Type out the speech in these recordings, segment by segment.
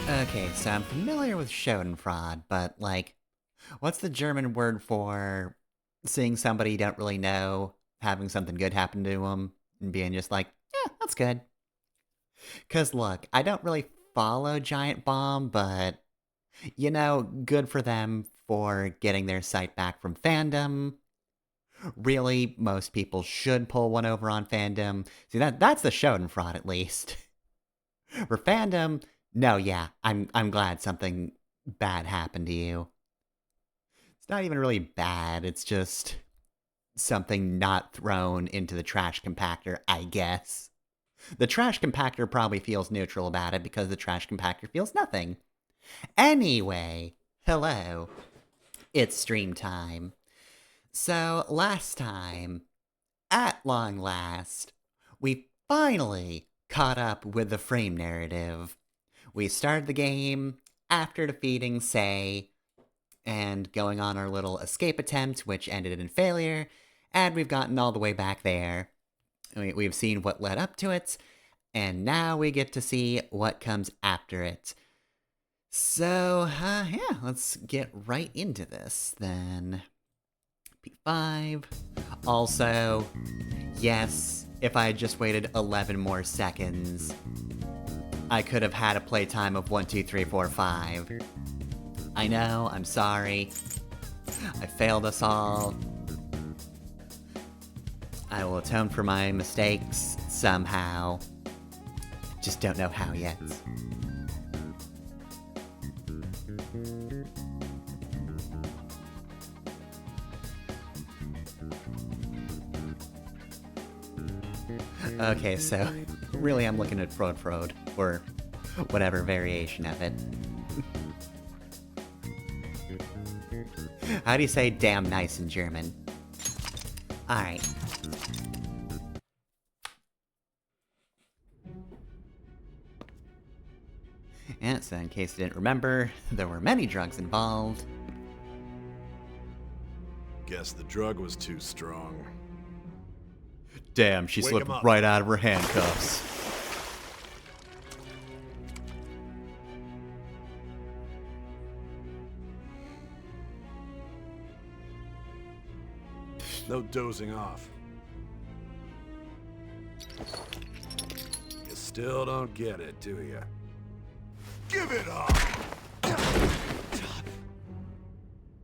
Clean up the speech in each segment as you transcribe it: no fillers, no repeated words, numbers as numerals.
Okay, so I'm familiar with Schadenfreude, but, like, what's the German word for seeing somebody you don't really know, having something good happen to them, and being just like, yeah, that's good? Because, look, I don't really follow Giant Bomb, but, you know, good for them for getting their site back from fandom. Really, most people should pull one over on fandom. See, that's the Schadenfreude, at least. For fandom, no, yeah, I'm glad something bad happened to you. It's not even really bad, it's just something not thrown into the trash compactor, I guess. The trash compactor probably feels neutral about it because the trash compactor feels nothing. Anyway, hello. It's stream time. So, last time, at long last, we finally caught up with the frame narrative. We started the game after defeating Sei and going on our little escape attempt, which ended in failure, and we've gotten all the way back there. We've seen what led up to it, and now we get to see what comes after it. So, yeah, let's get right into this then. P5. Also, yes, if I had just waited 11 more seconds, I could have had a playtime of 1, 2, 3, 4, 5. I know, I'm sorry. I failed us all. I will atone for my mistakes somehow. Just don't know how yet. Okay, so really I'm looking at Frode, or whatever variation of it. How do you say damn nice in German? Alright. And so in case you didn't remember, there were many drugs involved. Guess the drug was too strong. Damn, she Wake slipped him up. right out of her handcuffs. No dozing off. You still don't get it, do you? Give it up!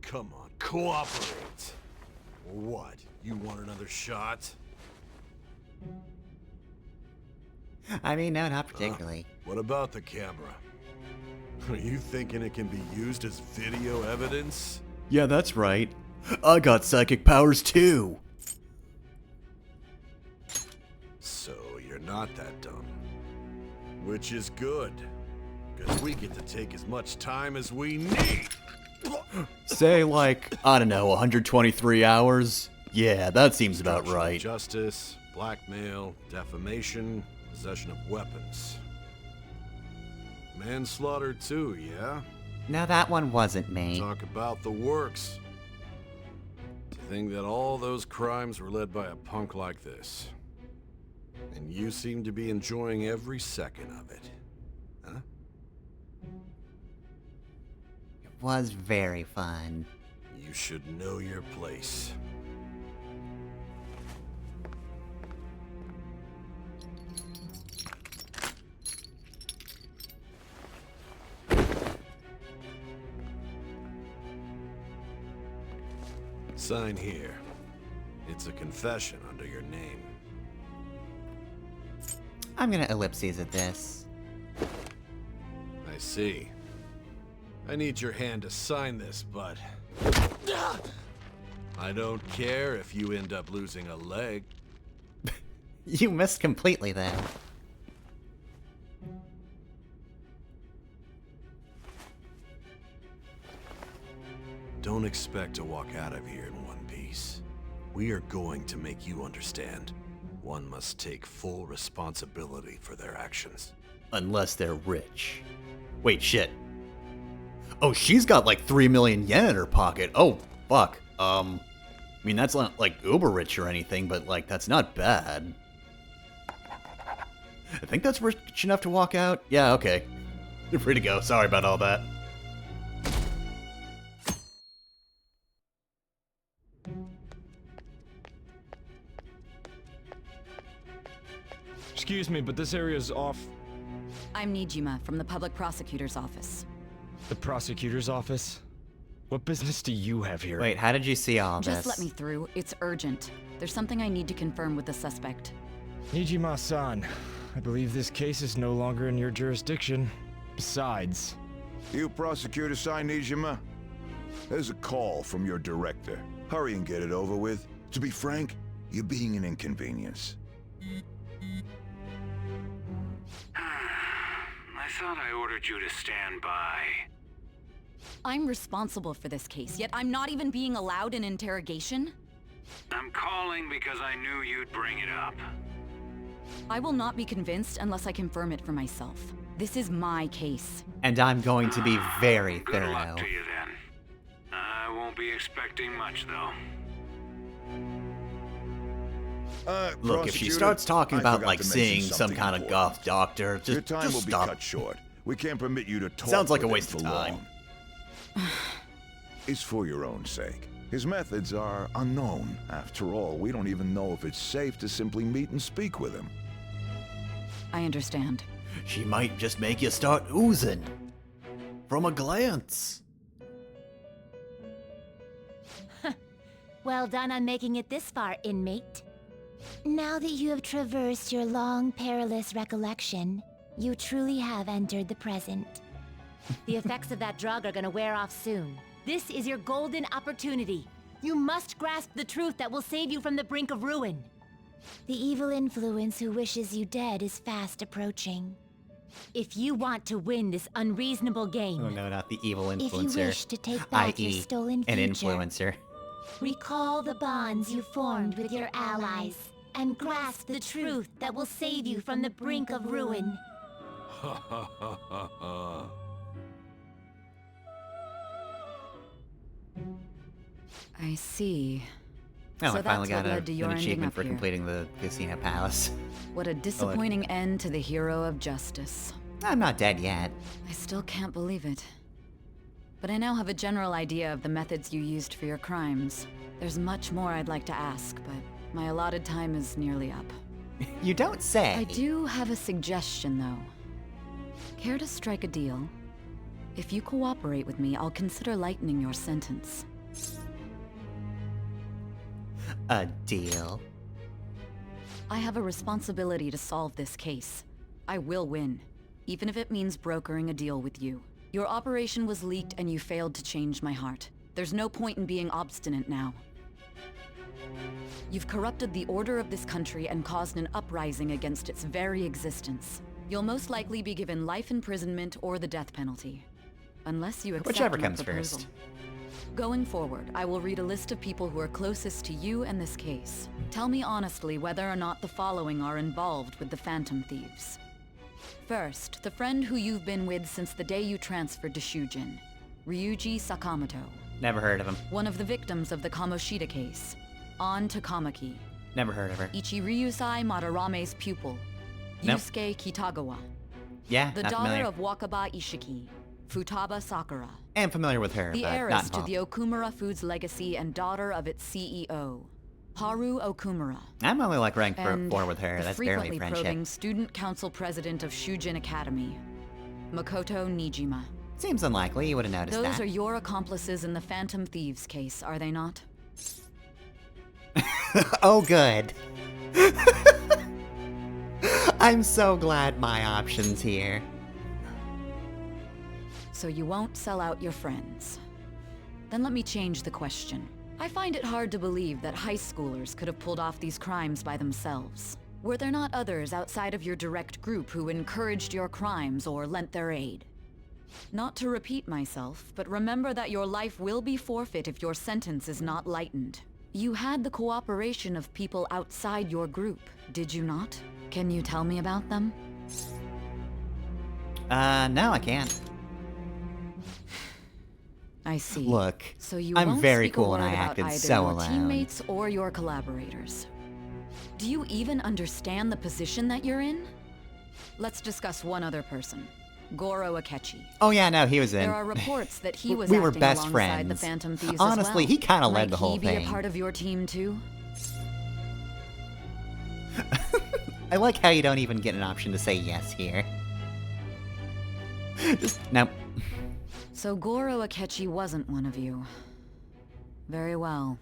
Come on, cooperate. What? You want another shot? I mean, no, not particularly. What about the camera? Are you thinking it can be used as video evidence? Yeah, that's right. I got psychic powers too! So you're not that dumb. Which is good. Because we get to take as much time as we need. Say, like, I don't know, 123 hours? Yeah, that seems about Obstruction of right. Justice, blackmail, defamation, possession of weapons. Manslaughter too, yeah? No, that one wasn't me. Talk about the works. To think that all those crimes were led by a punk like this. And you seem to be enjoying every second of it. Huh? It was very fun. You should know your place. Sign here. It's a confession under your name. I'm gonna ellipses at this. I see. I need your hand to sign this, but... I don't care if you end up losing a leg. You missed completely, though. Don't expect to walk out of here in one piece. We are going to make you understand. One must take full responsibility for their actions. Unless they're rich. Wait, shit. Oh, she's got like 3 million yen in her pocket. Oh, fuck. I mean, that's not like uber rich or anything, but like, that's not bad. I think that's rich enough to walk out. Yeah, okay. You're free to go. Sorry about all that. Excuse me, but this area's off. I'm Nijima from the public prosecutor's office. The prosecutor's office? What business do you have here? Wait, how did you see all this? Just let me through. It's urgent. There's something I need to confirm with the suspect. Nijima-san, I believe this case is no longer in your jurisdiction. Besides... You prosecutor sign Nijima? There's a call from your director. Hurry and get it over with. To be frank, you're being an inconvenience. I thought I ordered you to stand by. I'm responsible for this case, yet I'm not even being allowed an interrogation? I'm calling because I knew you'd bring it up. I will not be convinced unless I confirm it for myself. This is my case. And I'm going to be very Good thorough. luck to you then. I won't be expecting much though. Look, if she prosecutor, starts talking I about, forgot like, to mention seeing some something kind of important. goth doctor, Your time just will be stop. cut short. We can't permit you to talk. Sounds like a with him waste of for time. long. It's for your own sake. His methods are unknown. After all, we don't even know if it's safe to simply meet and speak with him. I understand. She might just make you start oozing. From a glance. Well done on making it this far, inmate. Now that you have traversed your long, perilous recollection, you truly have entered the present. The effects of that drug are gonna wear off soon. This is your golden opportunity. You must grasp the truth that will save you from the brink of ruin. The evil influence who wishes you dead is fast approaching. If you want to win this unreasonable game, Oh no, not the evil if you influencer. wish to take back your i.e. stolen an future, influencer. recall the bonds you formed with your allies, and grasp the truth that will save you from the brink of ruin. Ha ha ha ha ha. I see. Oh, So I finally that's what got led to an your ending achievement up for here. completing the Casino Palace. What a disappointing end to the hero of justice. I'm not dead yet. I still can't believe it. But I now have a general idea of the methods you used for your crimes. There's much more I'd like to ask, but my allotted time is nearly up. You don't say. I do have a suggestion, though. Care to strike a deal? If you cooperate with me, I'll consider lightening your sentence. A deal. I have a responsibility to solve this case. I will win, even if it means brokering a deal with you. Your operation was leaked and you failed to change my heart. There's no point in being obstinate now. You've corrupted the order of this country and caused an uprising against its very existence. You'll most likely be given life imprisonment or the death penalty. Unless you accept Whichever my comes proposal. first. Going forward, I will read a list of people who are closest to you and this case. Tell me honestly whether or not the following are involved with the Phantom Thieves. First, the friend who you've been with since the day you transferred to Shujin, Ryuji Sakamoto. Never heard of him. One of the victims of the Kamoshida case, An Takamaki. Never heard of her. Ichiryusai Madarame's pupil, Nope. Yusuke Kitagawa. Yeah, The not daughter familiar. of Wakaba Ishiki, Futaba Sakura. Am familiar with her, The but not heiress to involved. the Okumura Foods legacy and daughter of its CEO, Haru Okumura. I'm only like ranked And 4 with her. the That's barely frequently friendship. probing student council president of Shujin Academy, Makoto Nijima. Seems unlikely you would have noticed Those that. are your accomplices in the Phantom Thieves case, are they not? Oh, good. I'm so glad my option's here. So you won't sell out your friends. Then let me change the question. I find it hard to believe that high schoolers could have pulled off these crimes by themselves. Were there not others outside of your direct group who encouraged your crimes or lent their aid? Not to repeat myself, but remember that your life will be forfeit if your sentence is not lightened. You had the cooperation of people outside your group, did you not? Can you tell me about them? No, I can't. I see. Look, So you I'm won't very speak a cool and word I about acted either so your alone. teammates or your collaborators. Do you even understand the position that you're in? Let's discuss one other person. Goro Akechi. Oh yeah, no, he was in. There are reports that he was We were acting best alongside the friends. Phantom Thieves Honestly, as well. he kinda led Might the whole he be thing. a part of your team too? I like how you don't even get an option to say yes here. Just, nope. So Goro Akechi wasn't one of you. Very well.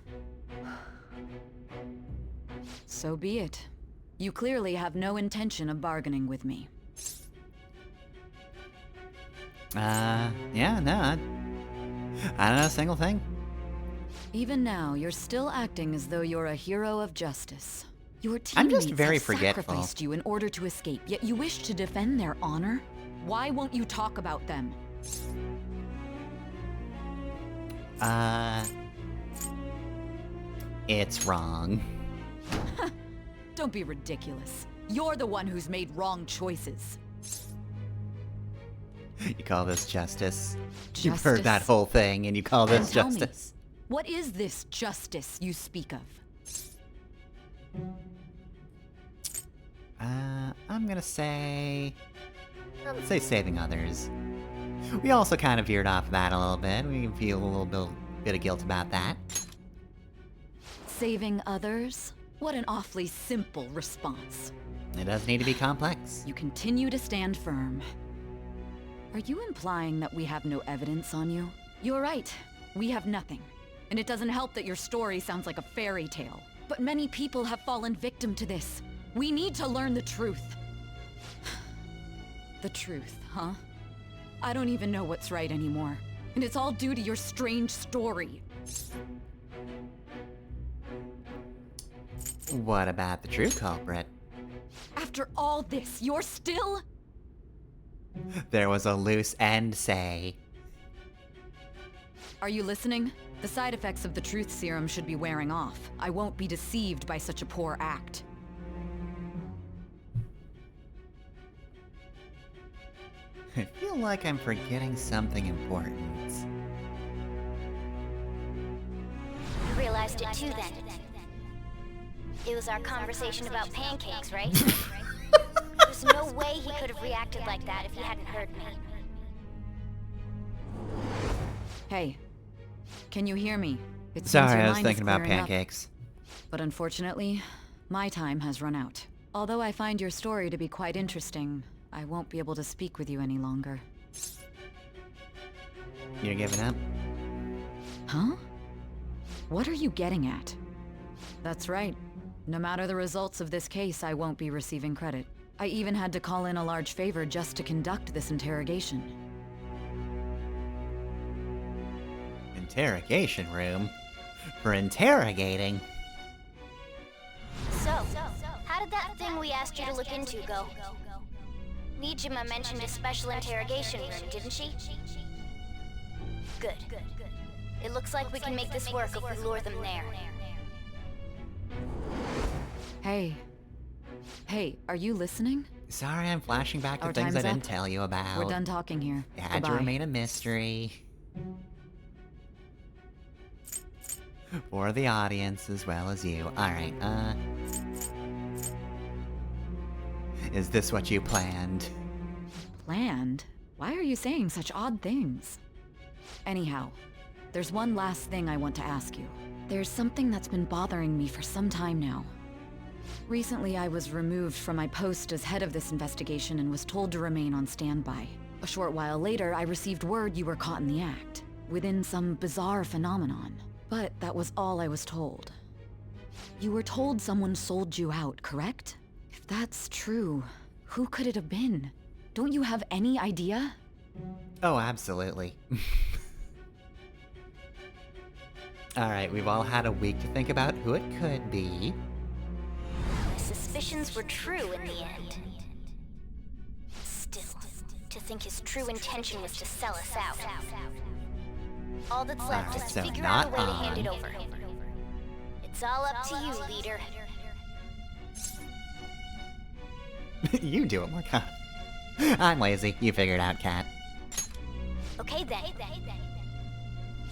So be it. You clearly have no intention of bargaining with me. Yeah, no, I don't know a single thing. Even now, you're still acting as though you're a hero of justice. Your I'm just teammates very have forgetful. sacrificed you in order to escape, yet you wish to defend their honor? Why won't you talk about them? It's wrong. Don't be ridiculous. You're the one who's made wrong choices. You call this justice? You've heard that Justice? whing thing, and you call this Then tell me, justice? what is this justice you speak of? I'm gonna say saving others. We also kind of veered off that a little bit. We feel a little bit of guilt about that. Saving others? What an awfully simple response. It does need to be complex. You continue to stand firm. Are you implying that we have no evidence on you? You're right. We have nothing. And it doesn't help that your story sounds like a fairy tale. But many people have fallen victim to this. We need to learn the truth. The truth, huh? I don't even know what's right anymore. And it's all due to your strange story. What about the true culprit? After all this, you're still... There was a loose end, say. Are you listening? The side effects of the truth serum should be wearing off. I won't be deceived by such a poor act. I feel like I'm forgetting something important. You realized it too then. It was our conversation about pancakes, right? There's no way he could have reacted like that if he hadn't heard me. Hey, can you hear me? It seems Sorry, your I was mind is thinking about clearing up. pancakes. But unfortunately, my time has run out. Although I find your story to be quite interesting, I won't be able to speak with you any longer. You're giving up? Huh? What are you getting at? That's right. No matter the results of this case, I won't be receiving credit. I even had to call in a large favor just to conduct this interrogation. Interrogation room? For interrogating? So, how did that thing we asked you to look into go? Nijima mentioned a special interrogation room, didn't she? Good. It looks like we can make this work if we lure them there. Hey. Hey, are you listening? Sorry, I'm flashing back to Our things I time's didn't up. tell you about. We're done talking here. It had to Goodbye. remain a mystery. For the audience as well as you. Alright, is this what you planned? Planned? Why are you saying such odd things? Anyhow, there's one last thing I want to ask you. There's something that's been bothering me for some time now. Recently, I was removed from my post as head of this investigation and was told to remain on standby. A short while later, I received word you were caught in the act, within some bizarre phenomenon. But that was all I was told. You were told someone sold you out, correct? If that's true, who could it have been? Don't you have any idea? Oh, absolutely. Alright, we've all had a week to think about who it could be. My suspicions were true in the end. Still, to think his true intention was to sell us out. All that's left Alright, is so to figure out a way not to hand it on. over. It's all up to you, leader. You do it more I'm lazy. You figure it out, Cat. Okay then.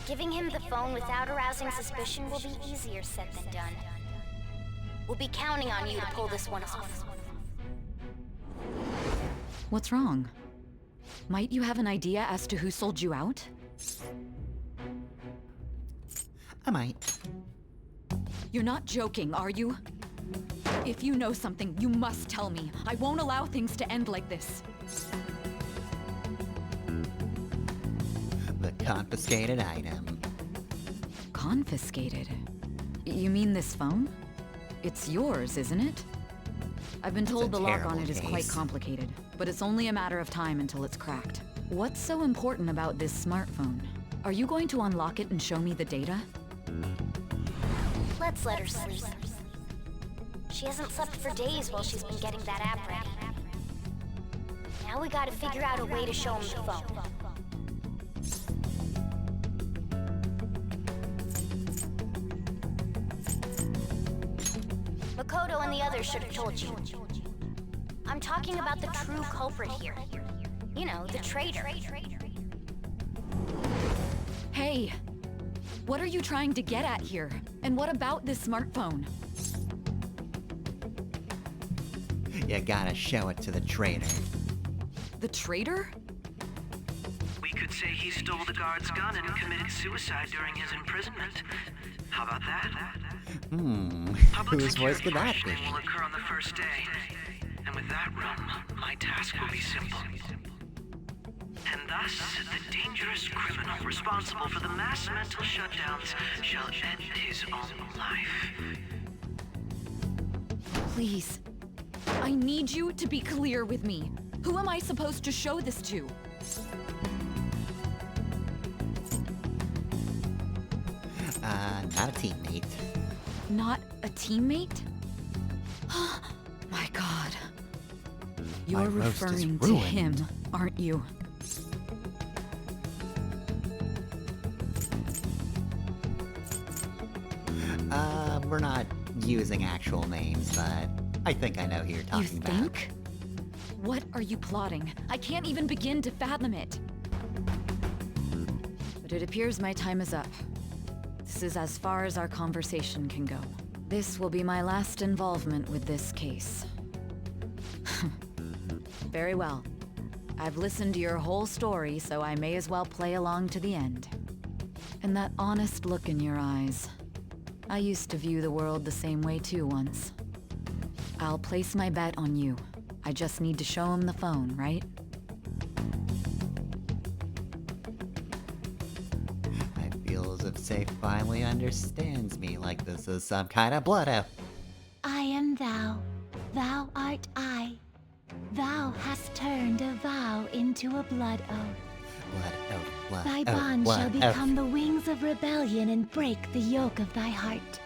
Giving him the phone without arousing suspicion will be easier said than done. We'll be counting on you to pull this one off. What's wrong? Might you have an idea as to who sold you out? I might. You're not joking, are you? If you know something, you must tell me. I won't allow things to end like this. The confiscated item. Confiscated? You mean this phone? It's yours, isn't it? I've been told a the lock on terrible it is quite case. complicated, but it's only a matter of time until it's cracked. What's so important about this smartphone? Are you going to unlock it and show me the data? Let's let her sleep. She hasn't slept for days while she's been getting that app ready. Now we gotta figure out a way to show him the phone. Makoto and the others should have told you. I'm talking about the true culprit here. You know, the traitor. Hey! What are you trying to get at here? And what about this smartphone? You gotta show it to the traitor. The traitor? We could say he stole the guard's gun and committed suicide during his imprisonment. How about that? Public Whose voice security could that be? questioning will occur on the first day. And with that realm, my task will be simple. And thus, the dangerous criminal responsible for the mass mental shutdowns shall end his own life. Please. I need you to be clear with me. Who am I supposed to show this to? Not a teammate. Not a teammate? My god. You're roast is referring to ruined. him, aren't you? We're not using actual names, but I think I know who you're You talking about. think? What are you plotting? I can't even begin to fathom it. But it appears my time is up. This is as far as our conversation can go. This will be my last involvement with this case. Very well. I've listened to your whole story, so I may as well play along to the end. And that honest look in your eyes. I used to view the world the same way too once. I'll place my bet on you. I just need to show him the phone, right? I feel as if Safe finally understands me like this is some kind of blood oath. I am thou. Thou art I. Thou hast turned a vow into a blood oath. Blood oath, blood Thy oath, bond blood shall oath. become the wings of rebellion and break the yoke of thy heart.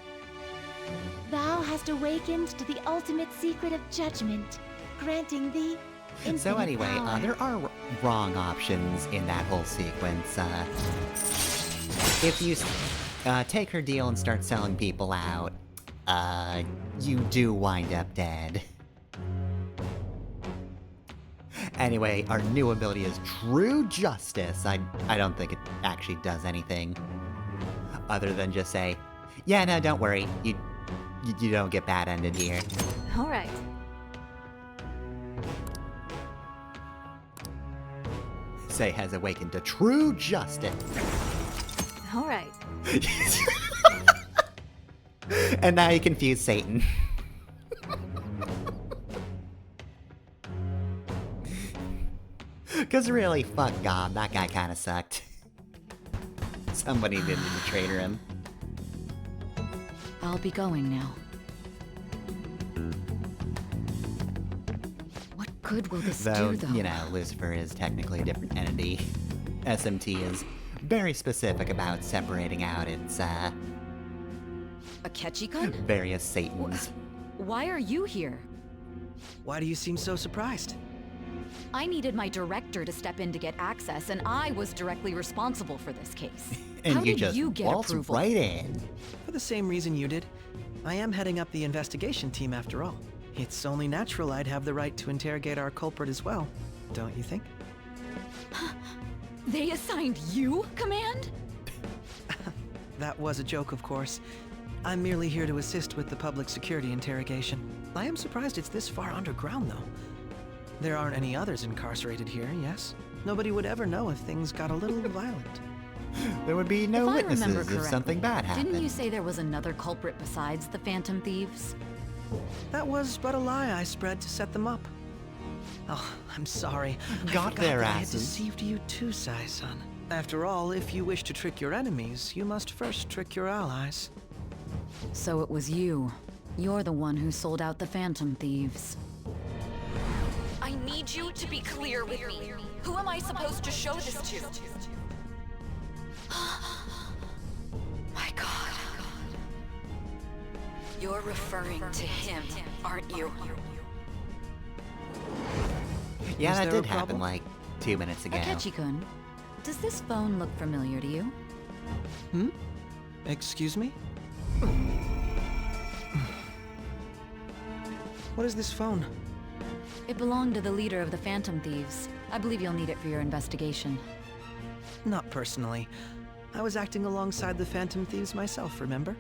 Thou hast awakened to the ultimate secret of judgment, granting thee infinite So anyway, power. there are wrong options in that whole sequence. If you take her deal and start selling people out, you do wind up dead. Anyway, our new ability is True Justice. I don't think it actually does anything other than just say, yeah, no, don't worry, you don't get bad-ended here. All right. Say has awakened to True Justice. All right. And now you confuse Satan. Cause really, fuck God, that guy kinda sucked. Somebody didn't traitor him. I'll be going now. What good will this Though, do, though? you know, Lucifer is technically a different entity. SMT is very specific about separating out its, A catchy gun? various Satans. Why are you here? Why do you seem so surprised? I needed my director to step in to get access, and I was directly responsible for this case. And How you did just you get waltz approval? right in. For the same reason you did. I am heading up the investigation team after all. It's only natural I'd have the right to interrogate our culprit as well, don't you think? They assigned you command? That was a joke, of course. I'm merely here to assist with the public security interrogation. I am surprised it's this far underground, though. There aren't any others incarcerated here, yes? Nobody would ever know if things got a little violent. There would be no If I witnesses remember if correctly, something bad happened. didn't you say there was another culprit besides the Phantom Thieves? That was but a lie I spread to set them up. Oh, I'm sorry. I Got forgot their that I had asses. deceived you too, Sai-san. After all, if you wish to trick your enemies, you must first trick your allies. So it was you. You're the one who sold out the Phantom Thieves. I need you to be clear with me. Who am I supposed to show this to? My God. You're referring to him, aren't you? Yeah, Is that there a did happen problem? like 2 minutes ago. Akechi-kun, does this phone look familiar to you? Hmm? Excuse me? What is this phone? It belonged to the leader of the Phantom Thieves. I believe you'll need it for your investigation. Not personally. I was acting alongside the Phantom Thieves myself, remember?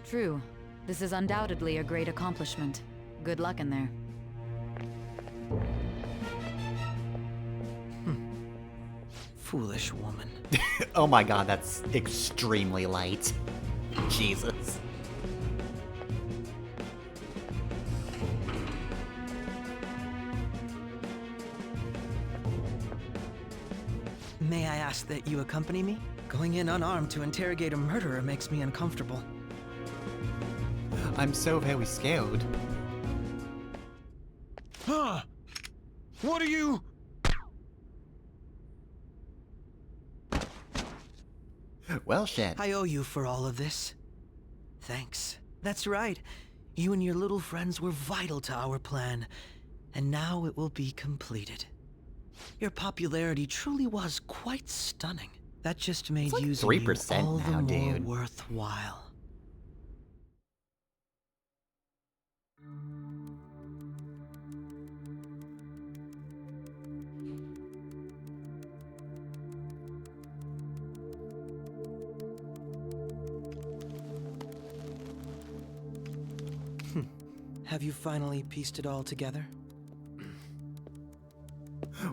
True. This is undoubtedly a great accomplishment. Good luck in there. Foolish woman. Oh my god, that's extremely light. Jesus. May I ask that you accompany me? Going in unarmed to interrogate a murderer makes me uncomfortable. I'm so very scared. Huh? What are you? Well, shit. I owe you for all of this. Thanks. That's right. You and your little friends were vital to our plan, and now it will be completed. Your popularity truly was quite stunning. That just made like using 3% you all now, the more dude. worthwhile. Have you finally pieced it all together?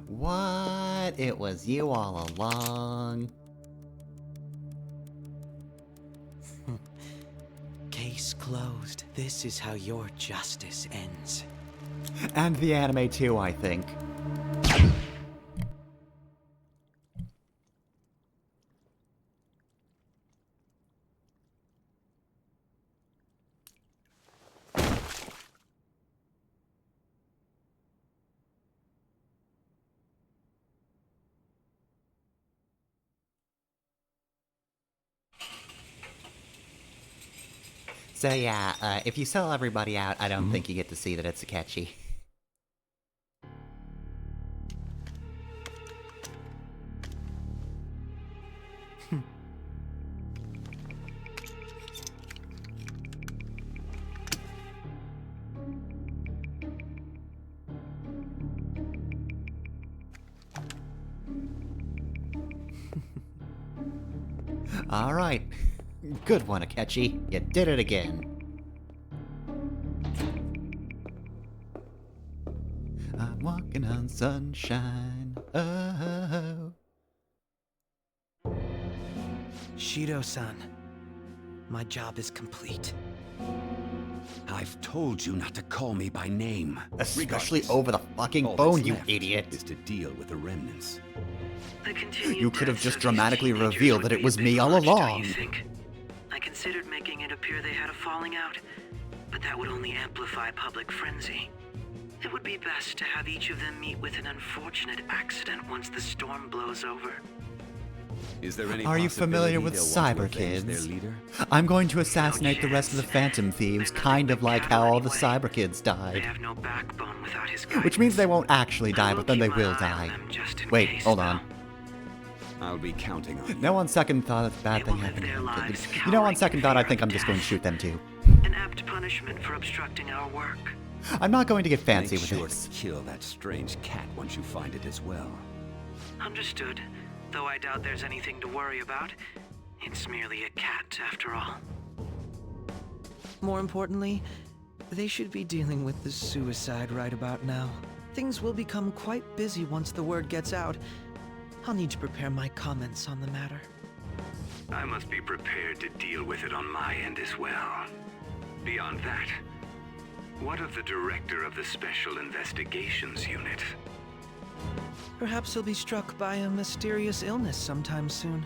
What? It was you all along. Case closed. This is how your justice ends. And the anime too, I think. So yeah, if you sell everybody out, I don't think you get to see that it's Akechi. Alright. Good one, Akechi. You did it again. I'm walking on sunshine. Oh. Shido-san, my job is complete. I've told you not to call me by name. Especially Regardless, over the fucking all phone, that's you left idiot. is to deal with the remnants. The continued You could have deaths just of these dramatically teenagers revealed would that be it a was bit me all much, don't along. you think? I considered making it appear they had a falling out, but that would only amplify public frenzy. It would be best to have each of them meet with an unfortunate accident once the storm blows over. Is there any Are you familiar with possibility they'll want cyber to avenge kids? their leader? I'm going to assassinate the rest of the Phantom Thieves, kind of like how all the cyber kids They died. have no backbone without his Which means they guidance. won't actually die, but then they will keep my eye on die. them just in Wait, case, hold though. on. I'll be counting on you. No, on second thought, that's a bad They thing will live happening. their lives You know, on cowering second in thought, I fear think of I'm just going to death. shoot them too. An apt punishment for obstructing our work. I'm not going to get fancy Make with sure this. to kill that strange cat once you find it as well. Understood. Though I doubt there's anything to worry about. It's merely a cat, after all. More importantly, they should be dealing with the suicide right about now. things will become quite busy once the word gets out. I'll need to prepare my comments on the matter. I must be prepared to deal with it on my end as well. Beyond that, what of the director of the Special Investigations Unit? Perhaps he'll be struck by a mysterious illness sometime soon.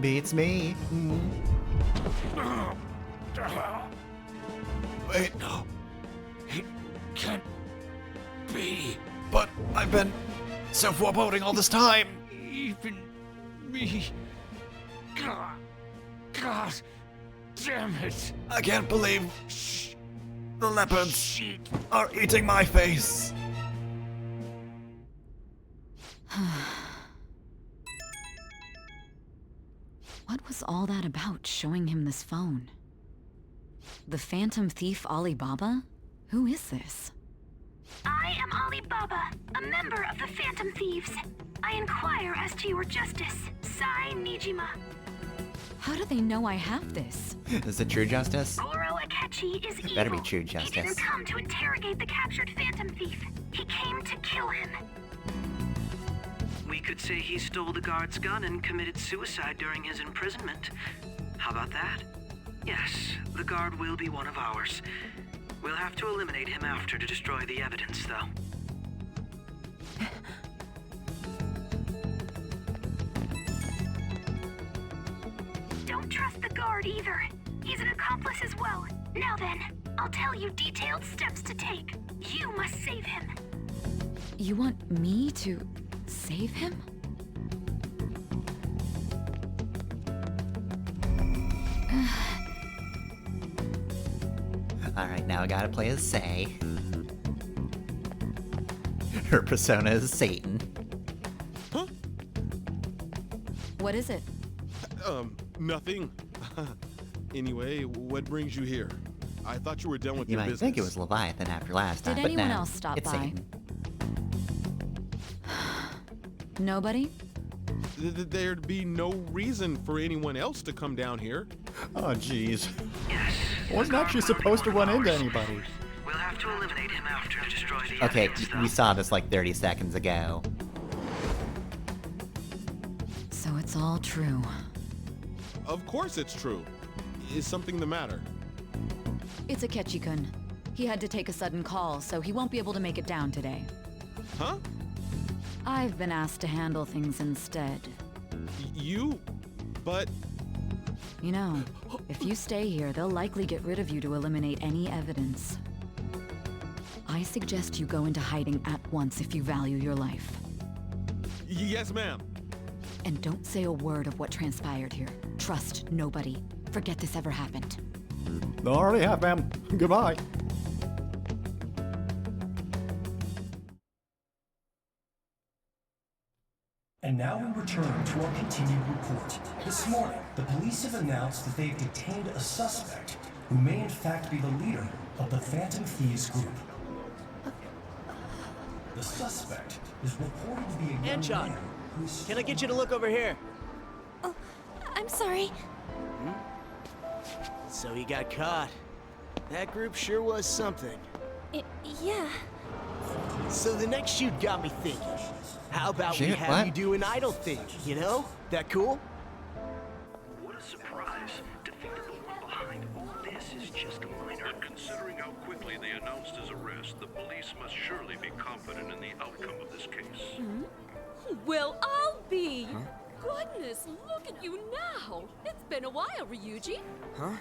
Beats me. Wait, no. It can't be. But I've been self-foreboding all this time. Even me. God damn it. I can't believe the leopards are eating my face. What was all that about, showing him this phone? The Phantom Thief Alibaba? Who is this? I am Alibaba, a member of the Phantom Thieves. I inquire as to your justice, Sai Nijima. How do they know I have this? Is it true justice? Goro Akechi is evil. Better be true He justice. didn't come to interrogate the captured Phantom Thief. He came to kill him. We could say he stole the guard's gun and committed suicide during his imprisonment. How about that? Yes, the guard will be one of ours. We'll have to eliminate him after to destroy the evidence, though. Don't trust the guard either. He's an accomplice as well. Now then, I'll tell you detailed steps to take. You must save him. You want me to save him? Alright, now I gotta play as Say. Her persona is Satan. Huh? What is it? Nothing. Anyway, what brings you here? I thought you were done with You your might business. think it was Leviathan after last time, Did but anyone no, else stop it's by? Satan. Nobody? There'd be no reason for anyone else to come down here. Oh, jeez. Yes. Wasn't actually supposed to run into anybody. We'll have to eliminate him after to destroy the Okay, evidence, though. we saw this like 30 seconds ago. So it's all true. Of course it's true. Is something the matter? It's Akechi-kun. He had to take a sudden call, so he won't be able to make it down today. Huh? I've been asked to handle things instead. You? But... You know, if you stay here, they'll likely get rid of you to eliminate any evidence. I suggest you go into hiding at once if you value your life. Yes, ma'am. And don't say a word of what transpired here. Trust nobody. Forget this ever happened. They already have, ma'am. Goodbye. And now we return to our continued report. This morning, the police have announced that they have detained a suspect who may in fact be the leader of the Phantom Thieves group. The suspect is reported to be a young Anchon, man who's... can I get you to look over here? Oh, I'm sorry. So he got caught. That group sure was something. Yeah. So the next shoot got me thinking. How about we Shoot, have what? you do an idle thing, you know? That cool? What a surprise to think that the one behind all this is just a minor. But considering how quickly they announced his arrest, the police must surely be confident in the outcome of this case. Well, I'll be. Goodness, look at you now. It's been a while, Ryuji. Huh?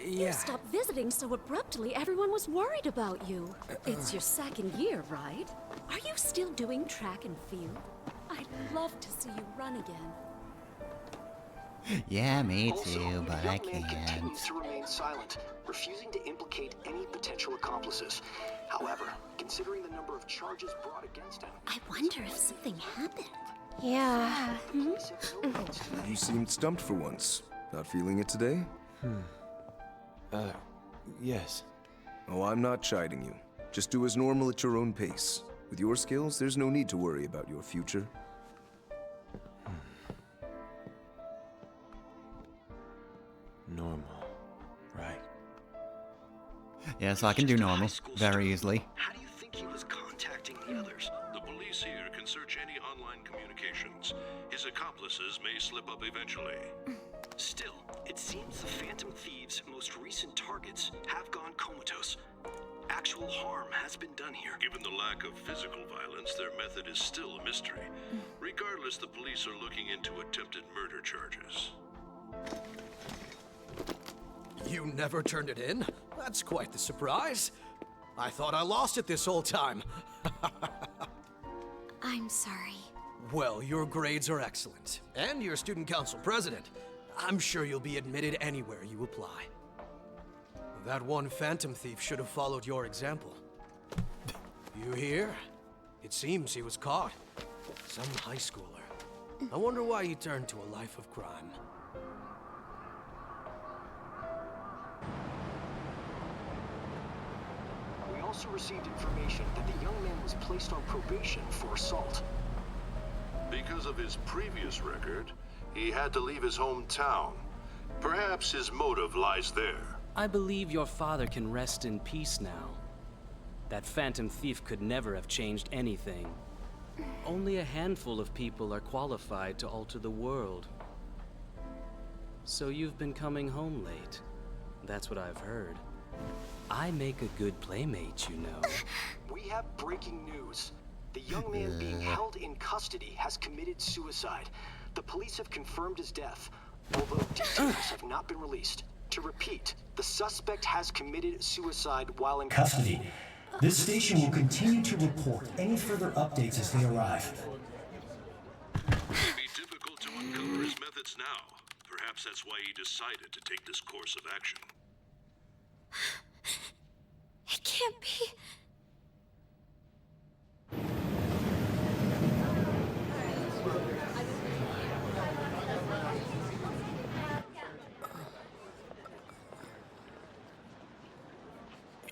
You stopped visiting so abruptly, everyone was worried about you. It's your second year, right? Are you still doing track and field? I'd love to see you run again. Yeah, me Also, too, but the I young man can't. continues to remain silent, refusing to implicate any potential accomplices. However, considering the number of charges brought against him, I wonder if something happened. Yeah. You seemed stumped for once. Not feeling it today? Yes. Oh, I'm not chiding you. Just do as normal at your own pace. With your skills, there's no need to worry about your future. Normal, right? Yeah, so I can do normal very easily. How do you think he was contacting the others? The police here can search any online communications. His accomplices may slip up eventually. Still, it seems the Phantom Thieves' most recent targets have gone comatose. Actual harm has been done here. Given the lack of physical violence, their method is still a mystery. Regardless, the police are looking into attempted murder charges. You never turned it in? That's quite the surprise. I thought I lost it this whole time. I'm sorry. Well, your grades are excellent. And you're student council president. I'm sure you'll be admitted anywhere you apply. That one Phantom Thief should have followed your example. You hear? It seems he was caught. Some high schooler. I wonder why he turned to a life of crime. We also received information that the young man was placed on probation for assault. Because of his previous record, he had to leave his hometown. Perhaps his motive lies there. I believe your father can rest in peace now. That Phantom Thief could never have changed anything. Only a handful of people are qualified to alter the world. So you've been coming home late. That's what I've heard. I make a good playmate, you know. We have breaking news. The young man being held in custody has committed suicide. The police have confirmed his death, although details have not been released. To repeat, the suspect has committed suicide while in Custody. This station will continue to report any further updates as they arrive. It may be difficult to uncover his methods now. Perhaps that's why he decided to take this course of action. It can't be.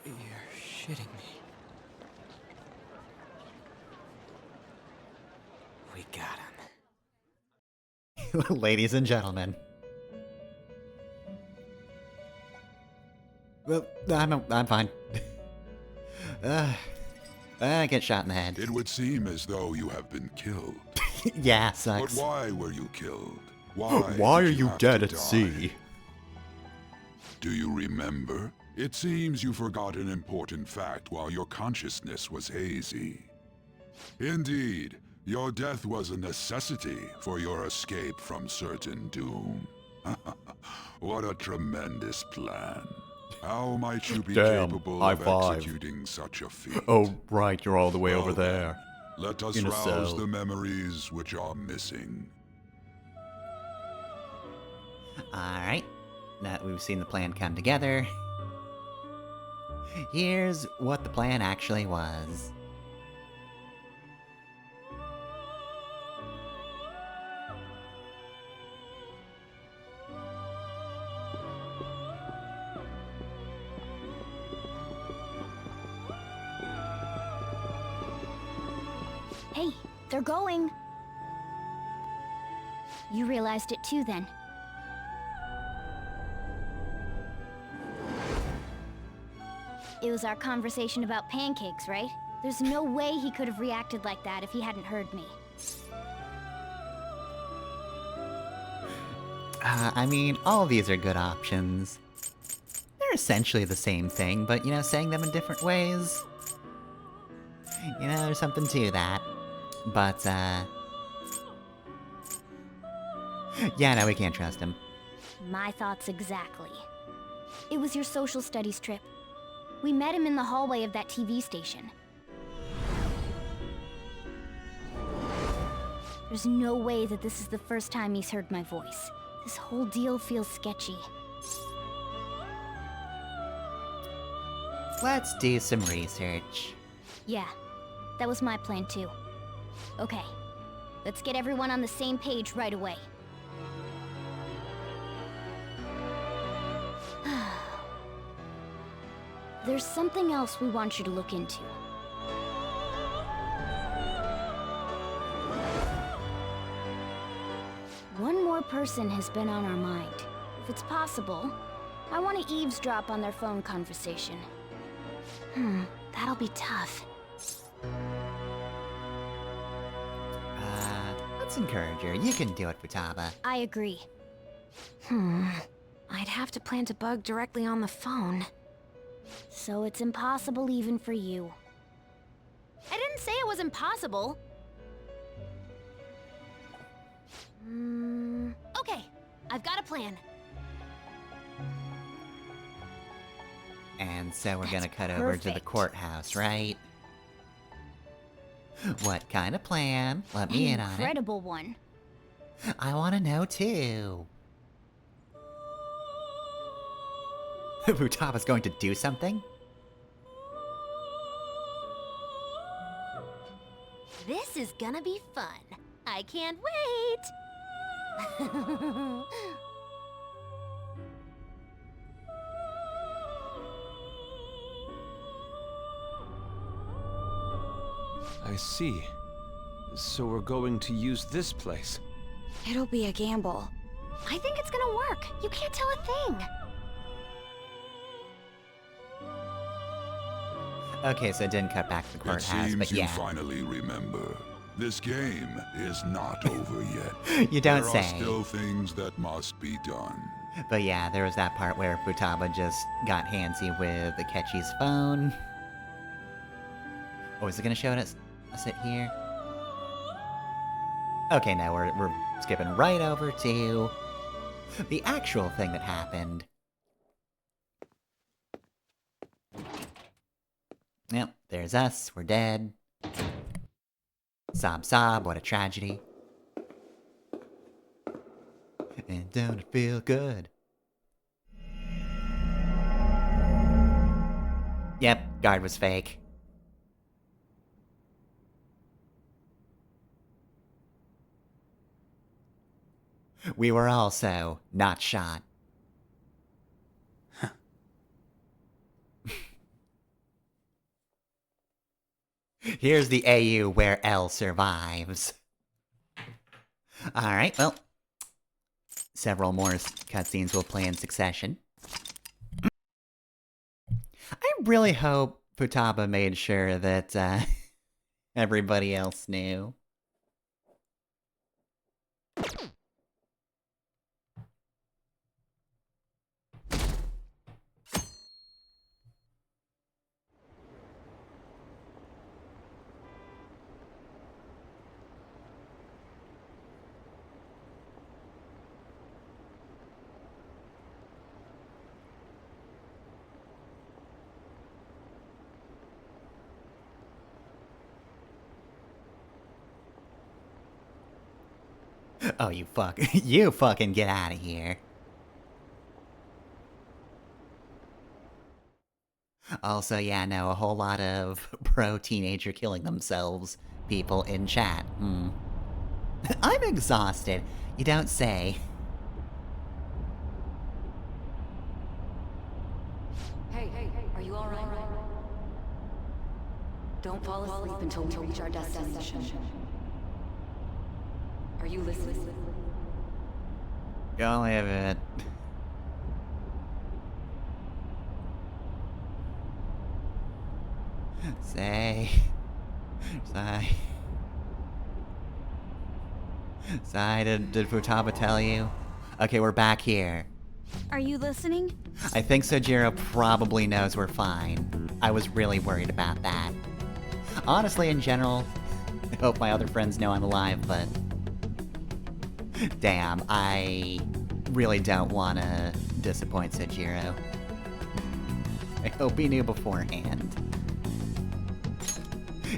You're shitting me. We got him. Ladies and gentlemen. Well, I'm fine. I get shot in the head. It would seem as though you have been killed. Yeah, sucks. But why were you killed? Why are you dead at sea? Do you remember? It seems you forgot an important fact while your consciousness was hazy. Indeed, your death was a necessity for your escape from certain doom. What a tremendous plan. How might you be capable of executing such a feat? Oh, right, you're all the way over there. Let us In a rouse cell. the memories which are missing. Alright, now that we've seen the plan come together, here's what the plan actually was. Hey, they're going. You realized it too, then. It was our conversation about pancakes, right? There's no way he could have reacted like that if he hadn't heard me. I mean, all of these are good options. They're essentially the same thing, but, you know, saying them in different ways... You know, there's something to that. But, yeah, no, we can't trust him. My thoughts exactly. It was your social studies trip. We met him in the hallway of that TV station. There's no way that this is the first time he's heard my voice. This whole deal feels sketchy. Let's do some research. Yeah, that was my plan too. Okay, let's get everyone on the same page right away. There's something else we want you to look into. One more person has been on our mind. If it's possible, I want to eavesdrop on their phone conversation. That'll be tough. Let's encourage her. You can do it, Futaba. I agree. I'd have to plant a bug directly on the phone. So it's impossible even for you. I didn't say it was impossible. Okay, I've got a plan. And so we're gonna cut over to the courthouse, right? What kind of plan? Let me in on it. Incredible one. I wanna know too. Futaba's going to do something? This is gonna be fun. I can't wait! I see. So we're going to use this place. It'll be a gamble. I think it's gonna work. You can't tell a thing. Okay, so it didn't cut back to the It courthouse, seems but you yeah. finally remember. This game is not over yet. You don't there say. There are still things that must be done. But yeah, there was that part where Futaba just got handsy with Akechi's phone. Oh, is it gonna show us it here? Okay, now we're skipping right over to the actual thing that happened. Yep, there's us, we're dead. Sob sob, what a tragedy. And don't it feel good? Yep, guard was fake. We were also not shot. Here's the AU where L survives. Alright, well. Several more cutscenes will play in succession. I really hope Futaba made sure that everybody else knew. Oh, you fucking get out of here. Also, yeah, no, a whole lot of pro-teenager killing themselves people in chat. I'm exhausted. You don't say. Hey, are you alright? Don't fall asleep until we reach our destination. Are you listening? Go live it. Say. Did Futaba tell you? Okay, we're back here. Are you listening? I think Sojiro probably knows we're fine. I was really worried about that. Honestly, in general, I hope my other friends know I'm alive, but... Damn, I really don't want to disappoint Sojiro. I hope he knew beforehand.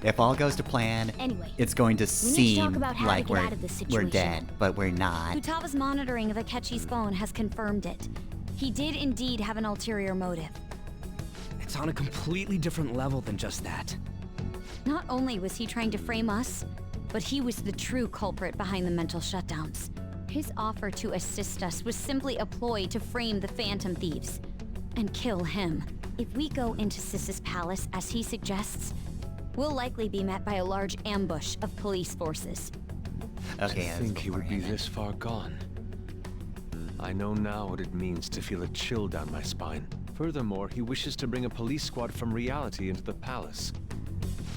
If all goes to plan, anyway, it's going to seem like we're dead, but we're not. Futaba's monitoring of Akechi's phone has confirmed it. He did indeed have an ulterior motive. It's on a completely different level than just that. Not only was he trying to frame us, but he was the true culprit behind the mental shutdowns. His offer to assist us was simply a ploy to frame the Phantom Thieves and kill him. If we go into Sis's palace as he suggests, we'll likely be met by a large ambush of police forces. Okay, I think he would be this far gone. I know now what it means to feel a chill down my spine. Furthermore, he wishes to bring a police squad from reality into the palace.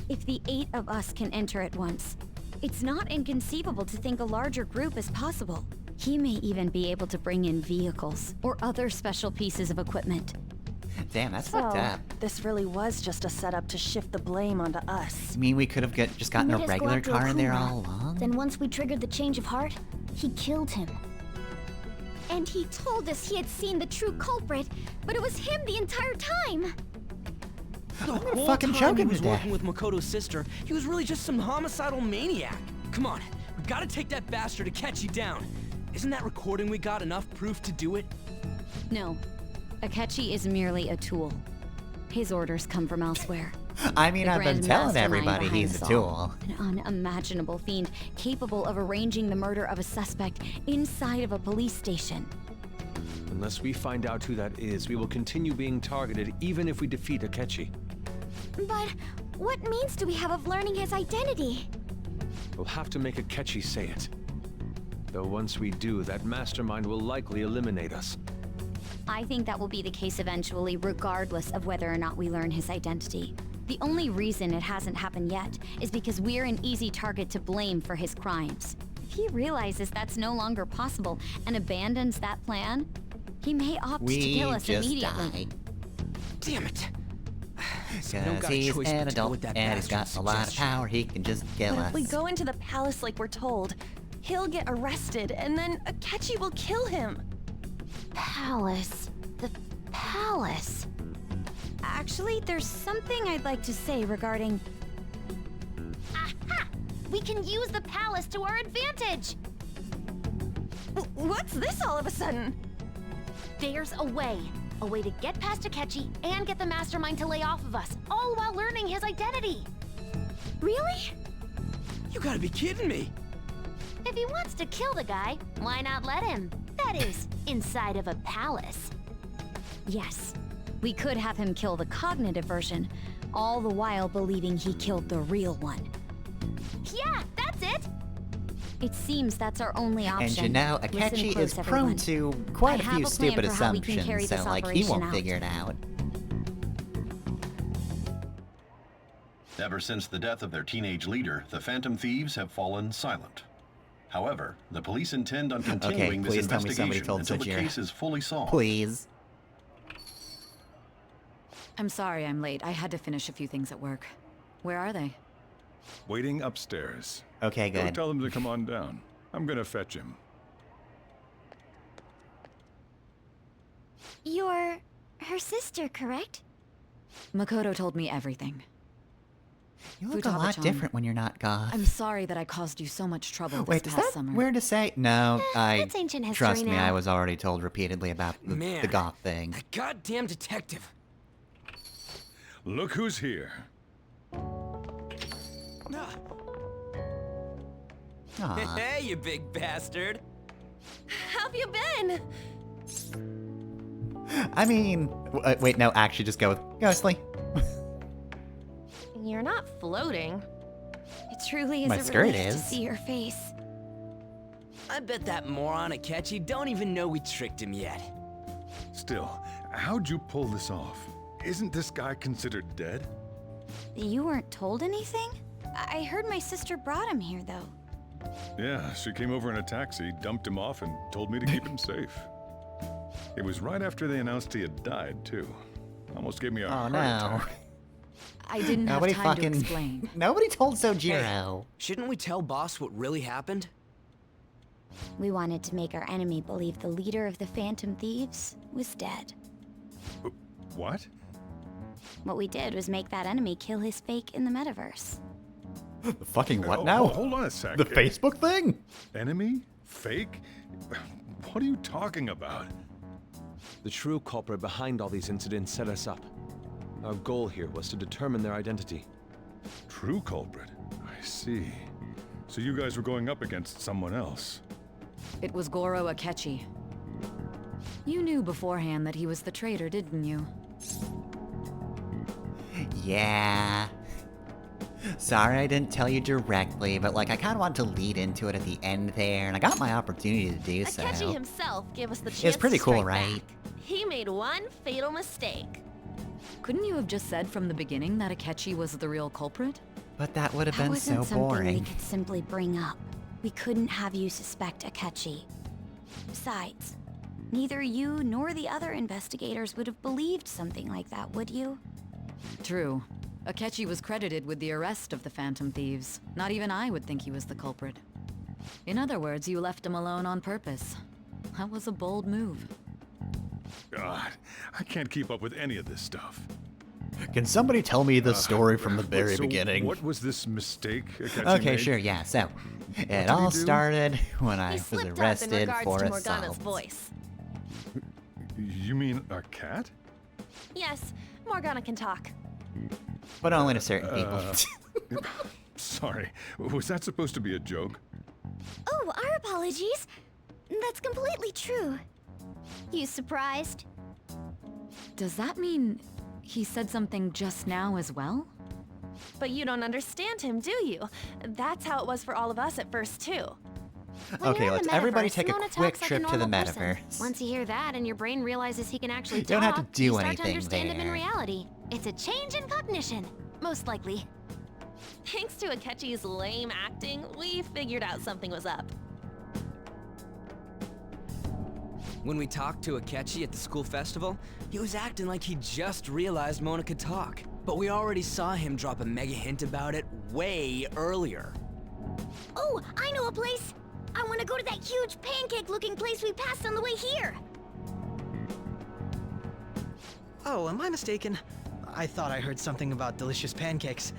If the 8 of us can enter at once, it's not inconceivable to think a larger group is possible. He may even be able to bring in vehicles or other special pieces of equipment. Damn, that's fucked up. This really was just a setup to shift the blame onto us. I mean, we could have just gotten a Made us go regular after a car in there Kuma. all along. Then once we triggered the change of heart, he killed him. And he told us he had seen the true culprit, but it was him the entire time. The I'm gonna whole fucking time choke he him to was death. working with Makoto's sister, he was really just some homicidal maniac. Come on, we gotta take that bastard Akechi down. Isn't that recording we got enough proof to do it? No, Akechi is merely a tool. His orders come from elsewhere. I mean, The I've been grand telling mastermind everybody behind he's a this all. tool. An unimaginable fiend capable of arranging the murder of a suspect inside of a police station. Unless we find out who that is, we will continue being targeted even if we defeat Akechi. But what means do we have of learning his identity? We'll have to make Akechi say it. Though once we do, that mastermind will likely eliminate us. I think that will be the case eventually, regardless of whether or not we learn his identity. The only reason it hasn't happened yet is because we're an easy target to blame for his crimes. If he realizes that's no longer possible and abandons that plan, he may opt to kill us immediately. Damn it! Because he's an adult and he's got a lot of power, he can just kill But us. if we go into the palace like we're told, he'll get arrested and then Akechi will kill him. Palace. The palace. Actually, there's something I'd like to say regarding... Aha! We can use the palace to our advantage! What's this all of a sudden? There's a way. A way to get past Akechi and get the mastermind to lay off of us, all while learning his identity. Really? You gotta be kidding me! If he wants to kill the guy, why not let him? That is, inside of a palace. Yes. We could have him kill the cognitive version, all the while believing he killed the real one. Yeah, that's it! It seems that's our only option. And you know, Listen Akechi close, is everyone. prone to quite I a have few plan stupid for how we can carry assumptions, this so like he operation won't out. figure it out. Ever since the death of their teenage leader, the Phantom Thieves have fallen silent. However, the police intend on continuing this please tell me somebody investigation told until the Sajira. case is fully solved. Please. I'm sorry I'm late. I had to finish a few things at work. Where are they? Waiting upstairs. Okay, Go good. tell them to come on down. I'm gonna fetch him. You're her sister, correct? Makoto told me everything. You look a lot Futaba-chan, different when you're not goth. I'm sorry that I caused you so much trouble Wait, this is past that summer. weird to say? No, that's ancient history trust me, now. I was already told repeatedly about the Man, goth thing. That goddamn detective. Look who's here. Aw. Hey, you big bastard. How've you been? I mean, wait, no, actually, just go with Ghostly. You're not floating. It truly is My a skirt relief to is. see your face. I bet that moron Akechi don't even know we tricked him yet. Still, how'd you pull this off? Isn't this guy considered dead? You weren't told anything? I heard my sister brought him here, though. Yeah, she came over in a taxi, dumped him off, and told me to keep him safe. It was right after they announced he had died, too. Almost gave me a heart attack. I didn't Nobody have time fucking. to explain. Nobody told Sojiro. Shouldn't we tell boss what really happened? We wanted to make our enemy believe the leader of the Phantom Thieves was dead. What? What we did was make that enemy kill his fake in the metaverse. The fucking what Oh, now? Hold on a sec. The Facebook thing? Enemy? Fake? What are you talking about? The true culprit behind all these incidents set us up. Our goal here was to determine their identity. True culprit? I see. So you guys were going up against someone else. It was Goro Akechi. You knew beforehand that he was the traitor, didn't you? Yeah. Sorry I didn't tell you directly, but like I kind of wanted to lead into it at the end there, and I got my opportunity to do so. Akechi himself gave us the chance It's pretty to cool, strike right? back. He made one fatal mistake. Couldn't you have just said from the beginning that Akechi was the real culprit? But that would have That been wasn't so something we boring. could simply bring up. We couldn't have you suspect Akechi. Besides, neither you nor the other investigators would have believed something like that, would you? True. Akechi was credited with the arrest of the Phantom Thieves. Not even I would think he was the culprit. In other words, you left him alone on purpose. That was a bold move. God, I can't keep up with any of this stuff. Can somebody tell me the story from the very So beginning? What was this mistake Akechi Okay, made? sure, yeah. So, did it he all do? started when I He was slipped up in arrested regards for to Morgana's assault. voice. You mean a cat? Yes, Morgana can talk. But only to certain people. Sorry, was that supposed to be a joke? Oh, our apologies. That's completely true. You surprised? Does that mean he said something just now as well? But you don't understand him, do you? That's how it was for all of us at first, too. Okay, let's everybody take a Mona quick talks like trip a to the normal person. metaverse. Once you hear that and your brain realizes he can actually You don't have to talk, do you start anything to understand him in there. reality. It's a change in cognition, most likely. Thanks to Akechi's lame acting, we figured out something was up. When we talked to Akechi at the school festival, he was acting like he just realized Mona could talk. But we already saw him drop a mega hint about it way earlier. Oh, I know a place! I want to go to that huge pancake-looking place we passed on the way here! Oh, am I mistaken? I thought I heard something about delicious pancakes.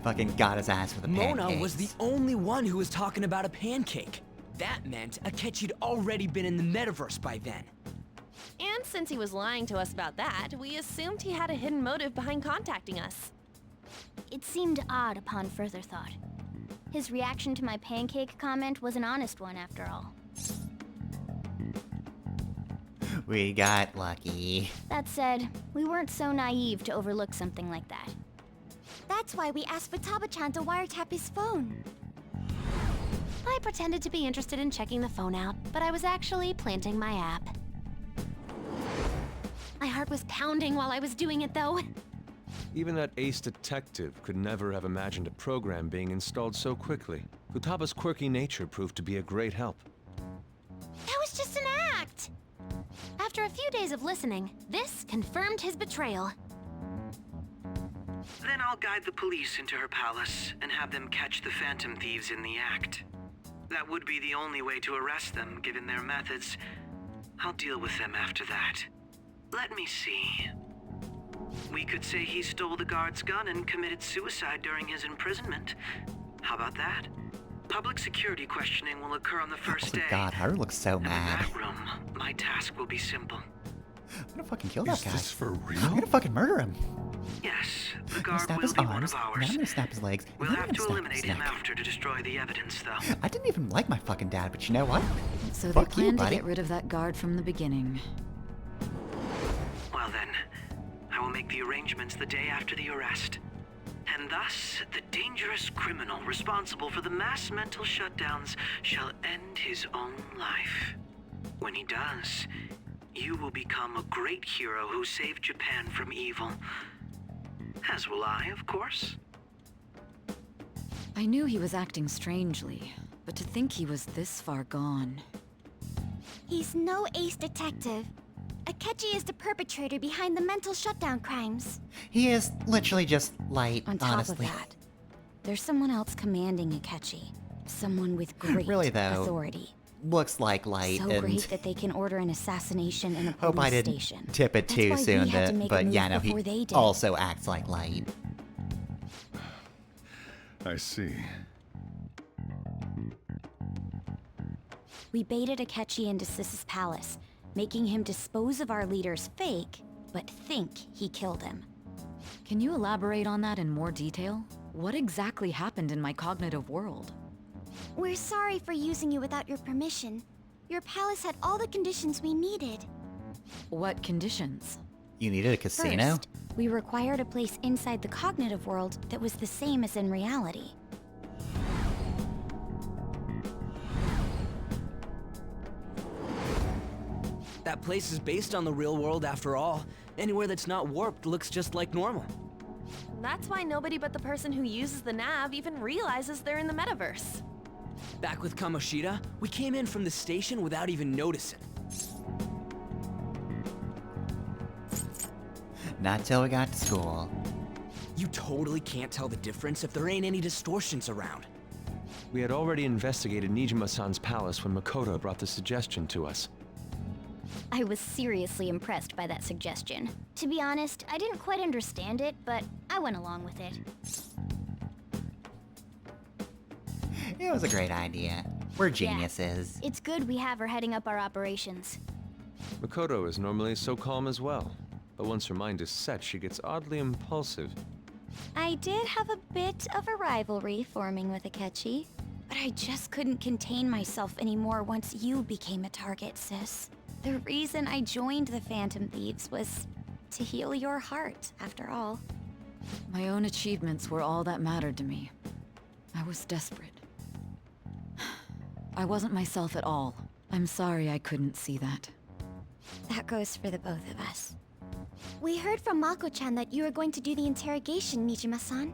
Fucking got his ass with a pancake. Mona was the only one who was talking about a pancake. That meant Akechi'd already been in the metaverse by then. And since he was lying to us about that, we assumed he had a hidden motive behind contacting us. It seemed odd upon further thought. His reaction to my pancake comment was an honest one, after all. We got lucky. That said, we weren't so naive to overlook something like that. That's why we asked Futaba-chan to wiretap his phone. I pretended to be interested in checking the phone out, but I was actually planting my app. My heart was pounding while I was doing it, though. Even that ace detective could never have imagined a program being installed so quickly. Futaba's quirky nature proved to be a great help. That was just an act! After a few days of listening, this confirmed his betrayal. Then I'll guide the police into her palace and have them catch the Phantom Thieves in the act. That would be the only way to arrest them, given their methods. I'll deal with them after that. Let me see. We could say he stole the guard's gun and committed suicide during his imprisonment. How about that? Public security questioning will occur on the first day. God, Haru looks so And mad. in that room, my task will be simple. I'm gonna fucking kill that Is guy. this for real? I'm gonna fucking murder him. Yes, the I'm gonna guard snap will his be one arms, of and ours. then I'm gonna snap his legs, and We'll then I'm have gonna to snap his eliminate him neck. after to destroy the evidence, though. I didn't even like my fucking dad, but you know what? So they Fuck you, planned to buddy. get rid of that guard from the beginning. Well then, I will make the arrangements the day after the arrest. And thus, the dangerous criminal responsible for the mass mental shutdowns shall end his own life. When he does, you will become a great hero who saved Japan from evil. As will I, of course. I knew he was acting strangely, but to think he was this far gone. He's no ace detective. Akechi is the perpetrator behind the mental shutdown crimes. He is literally just light, On top honestly. of that, there's someone else commanding Akechi. Someone with great Really, though, authority. looks like light, So and great that they can order an assassination in a hope I police didn't station. tip it That's too why we soon, had to make a but move yeah, no, before they he did. also acts like light. I see. We baited Akechi into Sis's palace, making him dispose of our leader's fake, but think he killed him. Can you elaborate on that in more detail? What exactly happened in my cognitive world? We're sorry for using you without your permission. Your palace had all the conditions we needed. What conditions? You needed a casino? First, we required a place inside the cognitive world that was the same as in reality. That place is based on the real world after all. Anywhere that's not warped looks just like normal. That's why nobody but the person who uses the nav even realizes they're in the metaverse. Back with Kamoshida, we came in from the station without even noticing. Not till we got to school. You totally can't tell the difference if there ain't any distortions around. We had already investigated Nijima-san's palace when Makoto brought the suggestion to us. I was seriously impressed by that suggestion. To be honest, I didn't quite understand it, but I went along with it. It was a great idea. We're geniuses. It's good we have her heading up our operations. Makoto is normally so calm as well, but once her mind is set, she gets oddly impulsive. I did have a bit of a rivalry forming with Akechi, but I just couldn't contain myself anymore once you became a target, sis. The reason I joined the Phantom Thieves was to heal your heart, after all. My own achievements were all that mattered to me. I was desperate. I wasn't myself at all. I'm sorry I couldn't see that. That goes for the both of us. We heard from Mako-chan that you were going to do the interrogation, Nijima-san.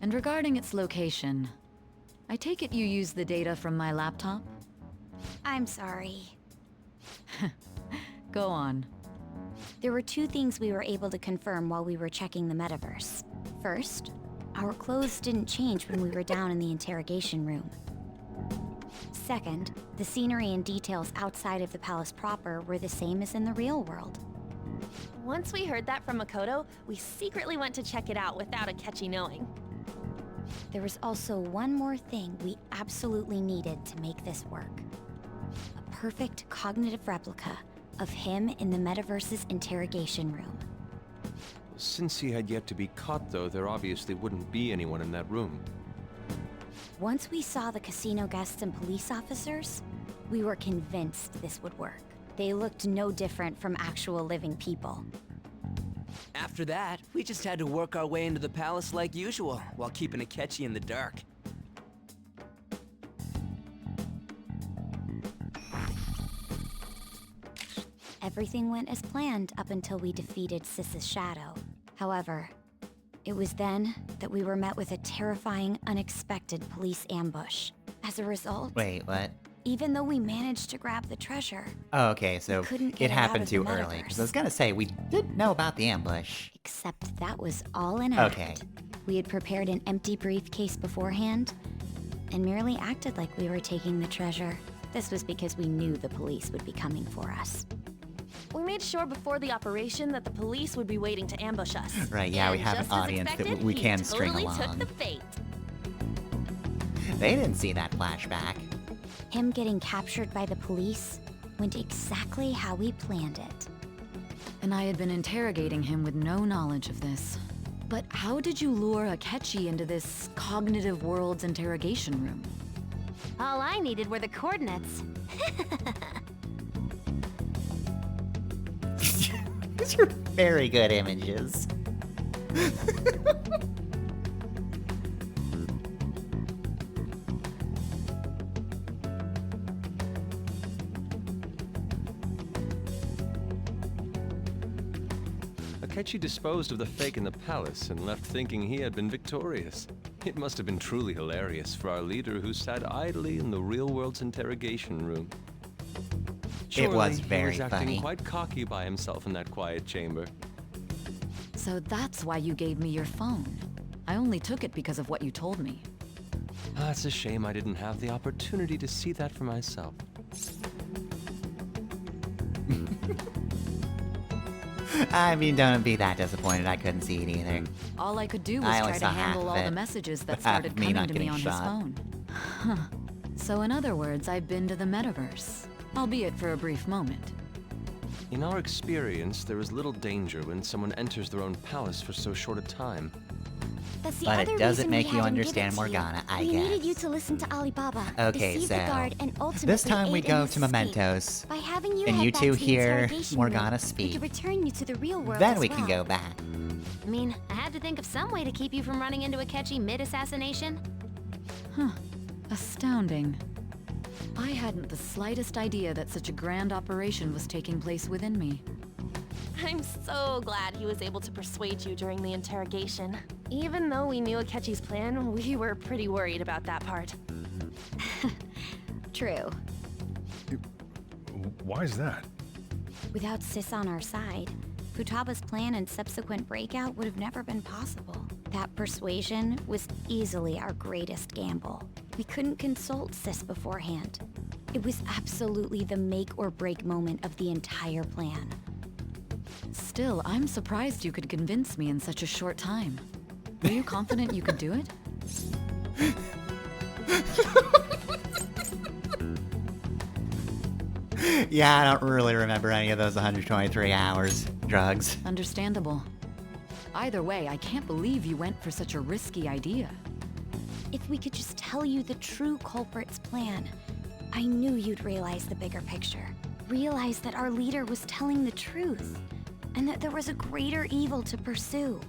And regarding its location, I take it you used the data from my laptop? I'm sorry. Go on. There were two things we were able to confirm while we were checking the metaverse. First, our clothes didn't change when we were down in the interrogation room. Second, the scenery and details outside of the palace proper were the same as in the real world. Once we heard that from Makoto, we secretly went to check it out without Akechi knowing. There was also one more thing we absolutely needed to make this work. A perfect cognitive replica of him in the metaverse's interrogation room. Since he had yet to be caught, though, there obviously wouldn't be anyone in that room. Once we saw the casino guests and police officers, we were convinced this would work. They looked no different from actual living people. After that, we just had to work our way into the palace like usual, while keeping Akechi in the dark. Everything went as planned up until we defeated Sis's shadow. However, it was then that we were met with a terrifying, unexpected police ambush. As a result... Wait, what? Even though we managed to grab the treasure... Oh, okay, so it happened too early. Because I was gonna say, we did know about the ambush. Except that was all an act. Okay. We had prepared an empty briefcase beforehand, and merely acted like we were taking the treasure. This was because we knew the police would be coming for us. We made sure before the operation that the police would be waiting to ambush us. Right, yeah, we And have an just as audience that expected, we he can string totally along. took the bait. They didn't see that flashback. Him getting captured by the police went exactly how we planned it. And I had been interrogating him with no knowledge of this. But how did you lure Akechi into this cognitive world's interrogation room? All I needed were the coordinates. These are very good images. Akechi disposed of the fake in the palace and left thinking he had been victorious. It must have been truly hilarious for our leader who sat idly in the real world's interrogation room. It was Surely, very he was acting funny. quite cocky by himself in that quiet chamber. So that's why you gave me your phone. I only took it because of what you told me. Ah, it's a shame I didn't have the opportunity to see that for myself. I mean, don't be that disappointed. I couldn't see it either. All I could do was I try only to saw half handle of all the it. messages that Half started of me coming not to me getting on shot. his phone. Huh. So in other words, I've been to the metaverse. Albeit for a brief moment. In our experience, there is little danger when someone enters their own palace for so short a time. That's the But other it doesn't reason make we you had him understand give it to Morgana, you. I We needed guess. you to listen to Alibaba, Okay, deceive so the guard, and ultimately this time we aid in go his to escape. Mementos, By having you and head you back two to the hear interrogation Morgana room, we speak. could return you to the real world Then as we can well. go back. I mean, I had to think of some way to keep you from running into Akechi mid-assassination. Huh. Astounding. I hadn't the slightest idea that such a grand operation was taking place within me. I'm so glad he was able to persuade you during the interrogation. Even though we knew Akechi's plan, we were pretty worried about that part. True. Why is that? Without Sis on our side, Futaba's plan and subsequent breakout would have never been possible. That persuasion was easily our greatest gamble. We couldn't consult Sis beforehand. It was absolutely the make or break moment of the entire plan. Still, I'm surprised you could convince me in such a short time. Were you confident you could do it? Yeah, I don't really remember any of those 123 hours. Drugs. Understandable. Either way, I can't believe you went for such a risky idea. If we could just tell you the true culprit's plan, I knew you'd realize the bigger picture. Realize that our leader was telling the truth, and that there was a greater evil to pursue.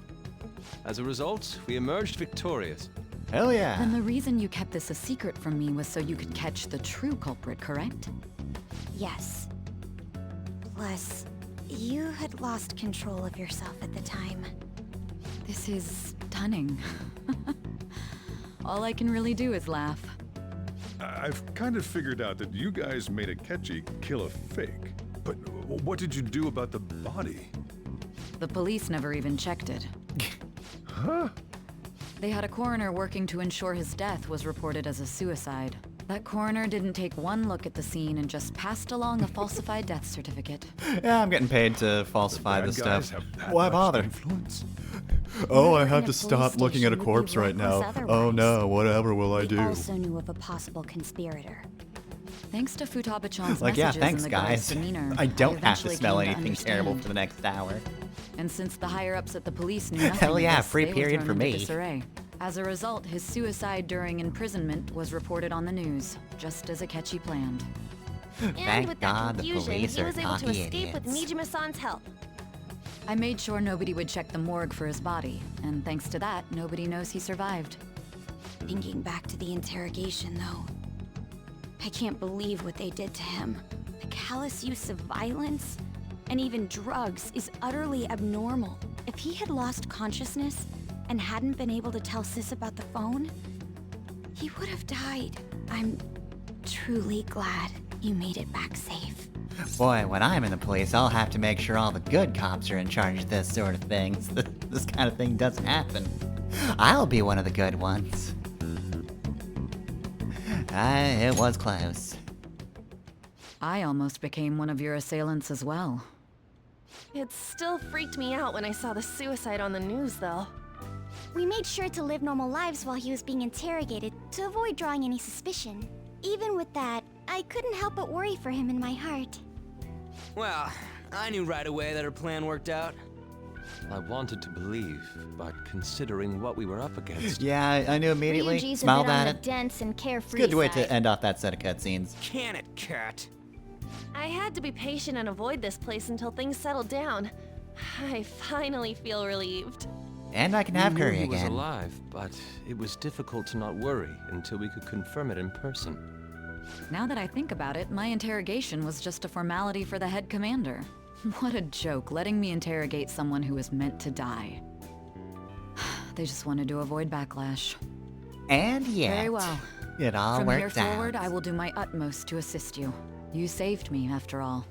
As a result, we emerged victorious. Hell yeah. Then the reason you kept this a secret from me was so you could catch the true culprit, correct? Yes. Plus, you had lost control of yourself at the time. This is stunning. All I can really do is laugh. I've kind of figured out that you guys made Akechi kill a fake. But what did you do about the body? The police never even checked it. Huh? They had a coroner working to ensure his death was reported as a suicide. That coroner didn't take one look at the scene and just passed along a falsified death certificate. Yeah, I'm getting paid to falsify this stuff. Why Much bother? influence? Oh, I have In to a stop police looking at a station would be corpse right now. reckless Oh otherwise. no, whatever will I They do? also knew of a possible conspirator. Thanks to Futaba-chan's Like, yeah, messages thanks, and the guy's guys. demeanor, I don't have to eventually smell came to anything terrible understand. for the next hour. And since the higher-ups at the police knew nothing Hell of yeah, this, free they were period thrown for into me. disarray. As a result, his suicide during imprisonment was reported on the news, just as Akechi planned. And Thank with that God the confusion, police he are was able to cocky escape with idiots. Nijima-san's help. I made sure nobody would check the morgue for his body, and thanks to that, nobody knows he survived. Thinking back to the interrogation, though, I can't believe what they did to him. The callous use of violence, and even drugs, is utterly abnormal. If he had lost consciousness and hadn't been able to tell Sis about the phone, he would have died. I'm truly glad you made it back safe. Boy, when I'm in the police, I'll have to make sure all the good cops are in charge of this sort of thing. This kind of thing doesn't happen. I'll be one of the good ones. It was close. I almost became one of your assailants as well. It still freaked me out when I saw the suicide on the news, though. We made sure to live normal lives while he was being interrogated to avoid drawing any suspicion. Even with that, I couldn't help but worry for him in my heart. Well, I knew right away that her plan worked out. I wanted to believe, but considering what we were up against... Yeah, I knew immediately. Ryuji's a Smiled bit on at the it. dense and It's carefree a good way side. to end off that set of cutscenes. Can it, Cat? I had to be patient and avoid this place until things settled down. I finally feel relieved. And I can have We knew Curry he was again. alive, but it was difficult to not worry until we could confirm it in person. Now that I think about it, my interrogation was just a formality for the head commander. What a joke, letting me interrogate someone who was meant to die. They just wanted to avoid backlash. And yet, Very well. it all From worked here out. forward, I will do my utmost to assist you. You saved me, after all.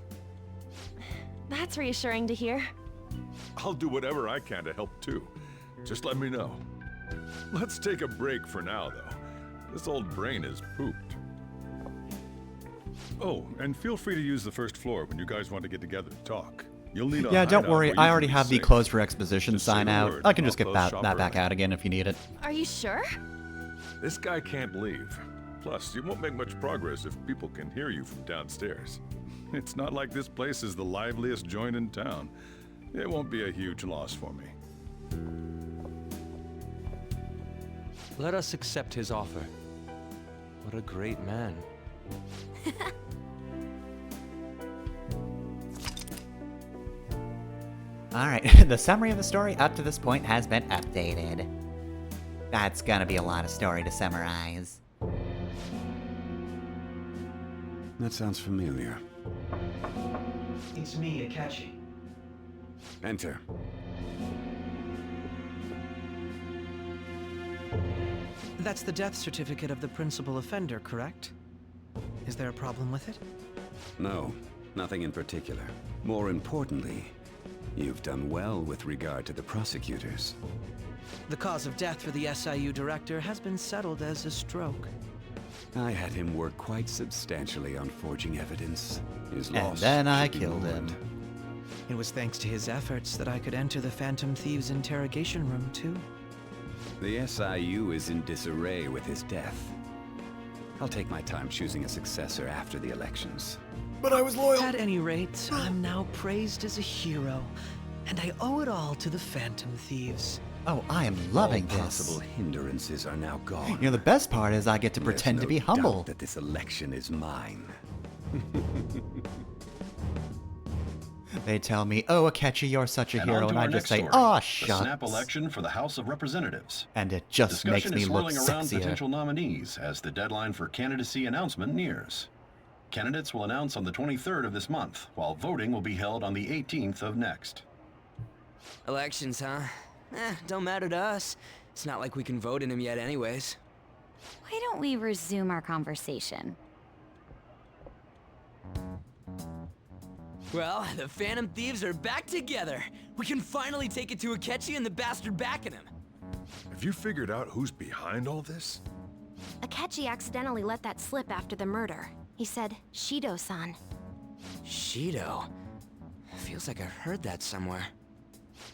That's reassuring to hear. I'll do whatever I can to help too. Just let me know. Let's take a break for now, though. This old brain is pooped. Oh, and feel free to use the first floor when you guys want to get together to talk. You'll need a Yeah, don't hideout worry. where you I can already be have the safe. closed for exposition Just say sign the out. word, I can and just I'll get post that shop back around. out again if you need it. Are you sure? This guy can't leave. Plus, you won't make much progress if people can hear you from downstairs. It's not like this place is the liveliest joint in town. It won't be a huge loss for me. Let us accept his offer. What a great man. Alright, the summary of the story up to this point has been updated. That's gonna be a lot of story to summarize. That sounds familiar. It's me, Akechi. Enter. That's the death certificate of the principal offender, correct? Is there a problem with it? No, nothing in particular. More importantly, you've done well with regard to the prosecutors. The cause of death for the SIU director has been settled as a stroke. I had him work quite substantially on forging evidence. His And loss then I should be killed him. mourned. It was thanks to his efforts that I could enter the Phantom Thieves interrogation room, too. The SIU is in disarray with his death. I'll take my time choosing a successor after the elections. But I was loyal. At any rate, I'm now praised as a hero, and I owe it all to the Phantom Thieves. Oh, I am loving All this. possible hindrances are now gone. You know, the best part is I get to There's pretend to no be humble. doubt that this election is mine. They tell me, oh, Akechi, you're such a And hero, on to and our I just next say, story, oh, the shucks. snap election for the House of Representatives. And it just makes Discussion me is look swirling around sexier. potential nominees as the deadline for candidacy announcement nears. Candidates will announce on the 23rd of this month, while voting will be held on the 18th of next. Elections, huh? Don't matter to us. It's not like we can vote in them yet anyways. Why don't we resume our conversation? Well, the Phantom Thieves are back together. We can finally take it to Akechi and the bastard backing him. Have you figured out who's behind all this? Akechi accidentally let that slip after the murder. He said, Shido-san. Shido? Feels like I've heard that somewhere.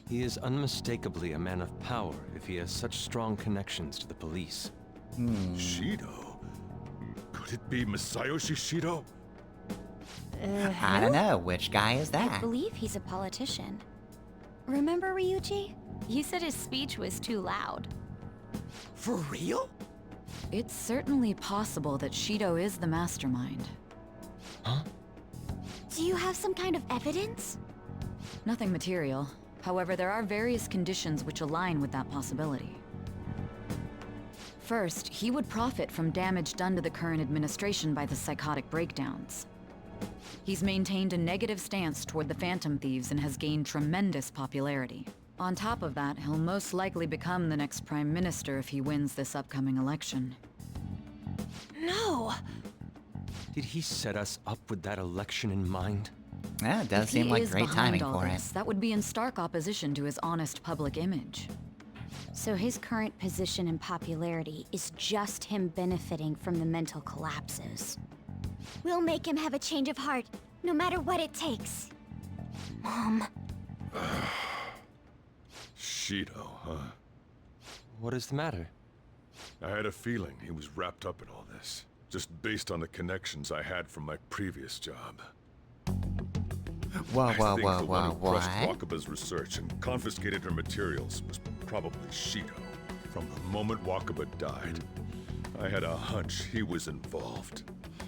He is unmistakably a man of power if he has such strong connections to the police. Shido? Could it be Masayoshi Shido? I don't know. Which guy is I that? believe he's a politician. Remember Ryuji? You said his speech was too loud. For real? It's certainly possible that Shido is the mastermind. Do you have some kind of evidence? Nothing material. However, there are various conditions which align with that possibility. First, he would profit from damage done to the current administration by the psychotic breakdowns. He's maintained a negative stance toward the Phantom Thieves and has gained tremendous popularity. On top of that, he'll most likely become the next Prime Minister if he wins this upcoming election. No! Did he set us up with that election in mind? Yeah, it does If seem he like is great behind timing all for this, it. that would be in stark opposition to his honest public image. So his current position and popularity is just him benefiting from the mental collapses. We'll make him have a change of heart, no matter what it takes. Mom. Shido, huh? What is the matter? I had a feeling he was wrapped up in all this, just based on the connections I had from my previous job. Whoa, I whoa, think whoa, the one whoa, who crushed what? Wakaba's research and confiscated her materials was probably Shido. From the moment Wakaba died, I had a hunch he was involved.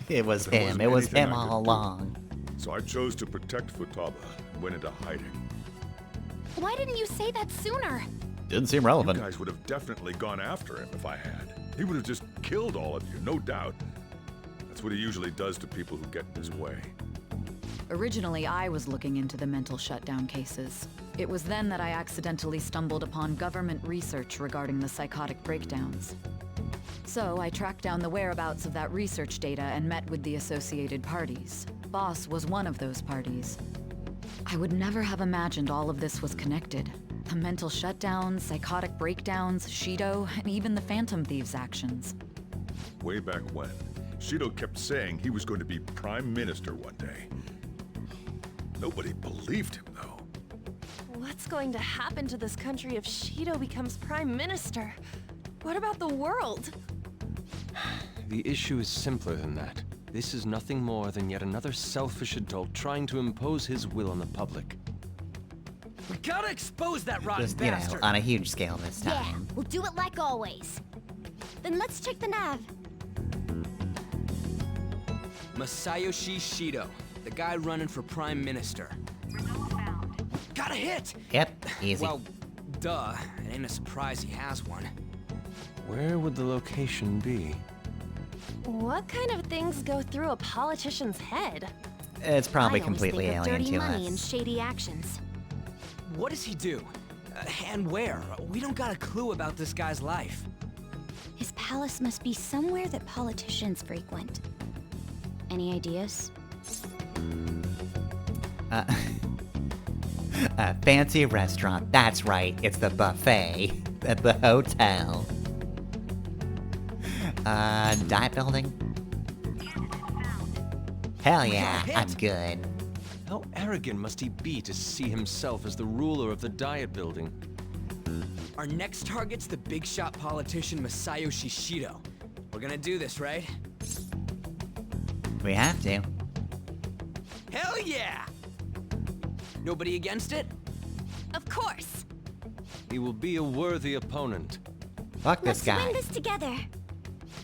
It was There him. wasn't It was anything him I could all do. along. So I chose to protect Futaba and went into hiding. Why didn't you say that sooner? Didn't seem relevant. You guys would have definitely gone after him if I had. He would have just killed all of you, no doubt. That's what he usually does to people who get in his way. Originally, I was looking into the mental shutdown cases. It was then that I accidentally stumbled upon government research regarding the psychotic breakdowns. So I tracked down the whereabouts of that research data and met with the associated parties. Boss was one of those parties. I would never have imagined all of this was connected. The mental shutdowns, psychotic breakdowns, Shido, and even the Phantom Thieves' actions. Way back when, Shido kept saying he was going to be Prime Minister one day. Nobody believed him, though. What's going to happen to this country if Shido becomes Prime Minister? What about the world? The issue is simpler than that. This is nothing more than yet another selfish adult trying to impose his will on the public. We gotta expose that rotten Just, you know, bastard! on a huge scale this Yeah, time. we'll do it like always. Then let's check the nav. Masayoshi Shido, the guy running for Prime Minister. Got a hit! Yep, easy. Well, duh. It ain't a surprise he has one. Where would the location be? What kind of things go through a politician's head? It's probably I always completely think of alien dirty to money us. and shady actions. What does he do? And where? We don't got a clue about this guy's life. His palace must be somewhere that politicians frequent. Any ideas? A fancy restaurant. That's right. It's the buffet at the hotel. Diet building? Hell yeah, I'm good. How arrogant must he be to see himself as the ruler of the diet building? Our next target's the big shot politician Masayoshi Shido. We're gonna do this, right? We have to. Hell yeah! Nobody against it? Of course. He will be a worthy opponent. Fuck this guy. Let's win this together.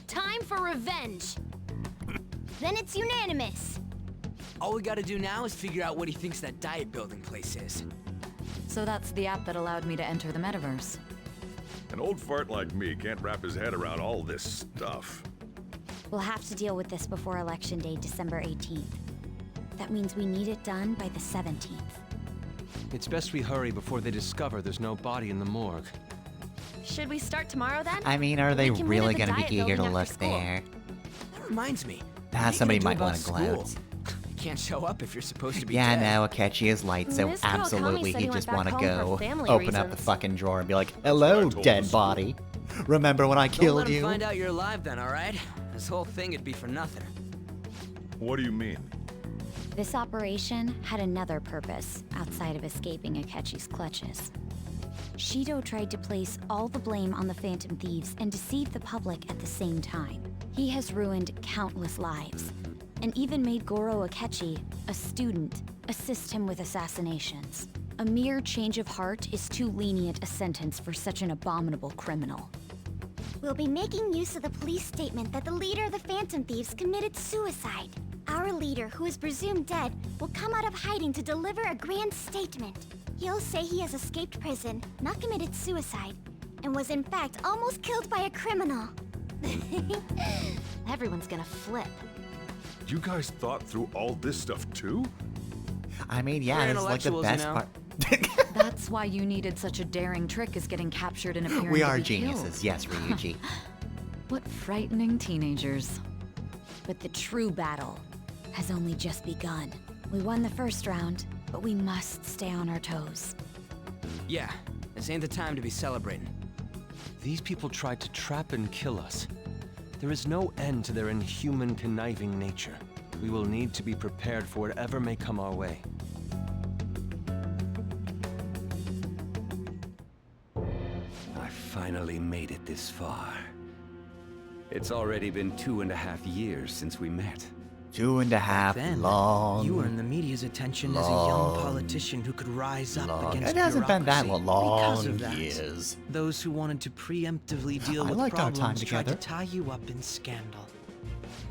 Time for revenge. Then it's unanimous. All we gotta do now is figure out what he thinks that diet building place is. So that's the app that allowed me to enter the metaverse. An old fart like me can't wrap his head around all this stuff. We'll have to deal with this before Election Day, December 18th. That means we need it done by the 17th. It's best we hurry before they discover there's no body in the morgue. Should we start tomorrow then? I mean, are they We can meet really at the gonna diet be eager to building look after school. there? That reminds me. Somebody might want want to gloat. You can't show up if you're supposed to be Yeah, dead. no, Akechi is light, so Miss Kawakami absolutely said he he went just back want to home for go family open up the reasons. fucking drawer and be like, hello, dead body. Remember when I Don't killed let him you? find out you're alive then, alright? This whole thing would be for nothing. What do you mean? This operation had another purpose outside of escaping Akechi's clutches. Shido tried to place all the blame on the Phantom Thieves and deceive the public at the same time. He has ruined countless lives, and even made Goro Akechi, a student, assist him with assassinations. A mere change of heart is too lenient a sentence for such an abominable criminal. We'll be making use of the police statement that the leader of the Phantom Thieves committed suicide. Our leader, who is presumed dead, will come out of hiding to deliver a grand statement. He'll say he has escaped prison, not committed suicide, and was in fact almost killed by a criminal. Everyone's gonna flip. You guys thought through all this stuff too? I mean, yeah, We're this is like the intellectuals, best you know. part. That's why you needed such a daring trick as getting captured and appearing We to are be geniuses, killed. yes, Ryuji. What frightening teenagers. But the true battle has only just begun. We won the first round, but we must stay on our toes. Yeah, this ain't the time to be celebrating. These people tried to trap and kill us. There is no end to their inhuman, conniving nature. We will need to be prepared for whatever may come our way. I finally made it this far. It's already been 2.5 years since we met. 2.5 Then, long. you earned the media's attention as a young politician who could rise up against It hasn't been that bureaucracy. long Because of that, years. those who wanted to preemptively deal I with liked our problems time tried to together. tie you up in scandal.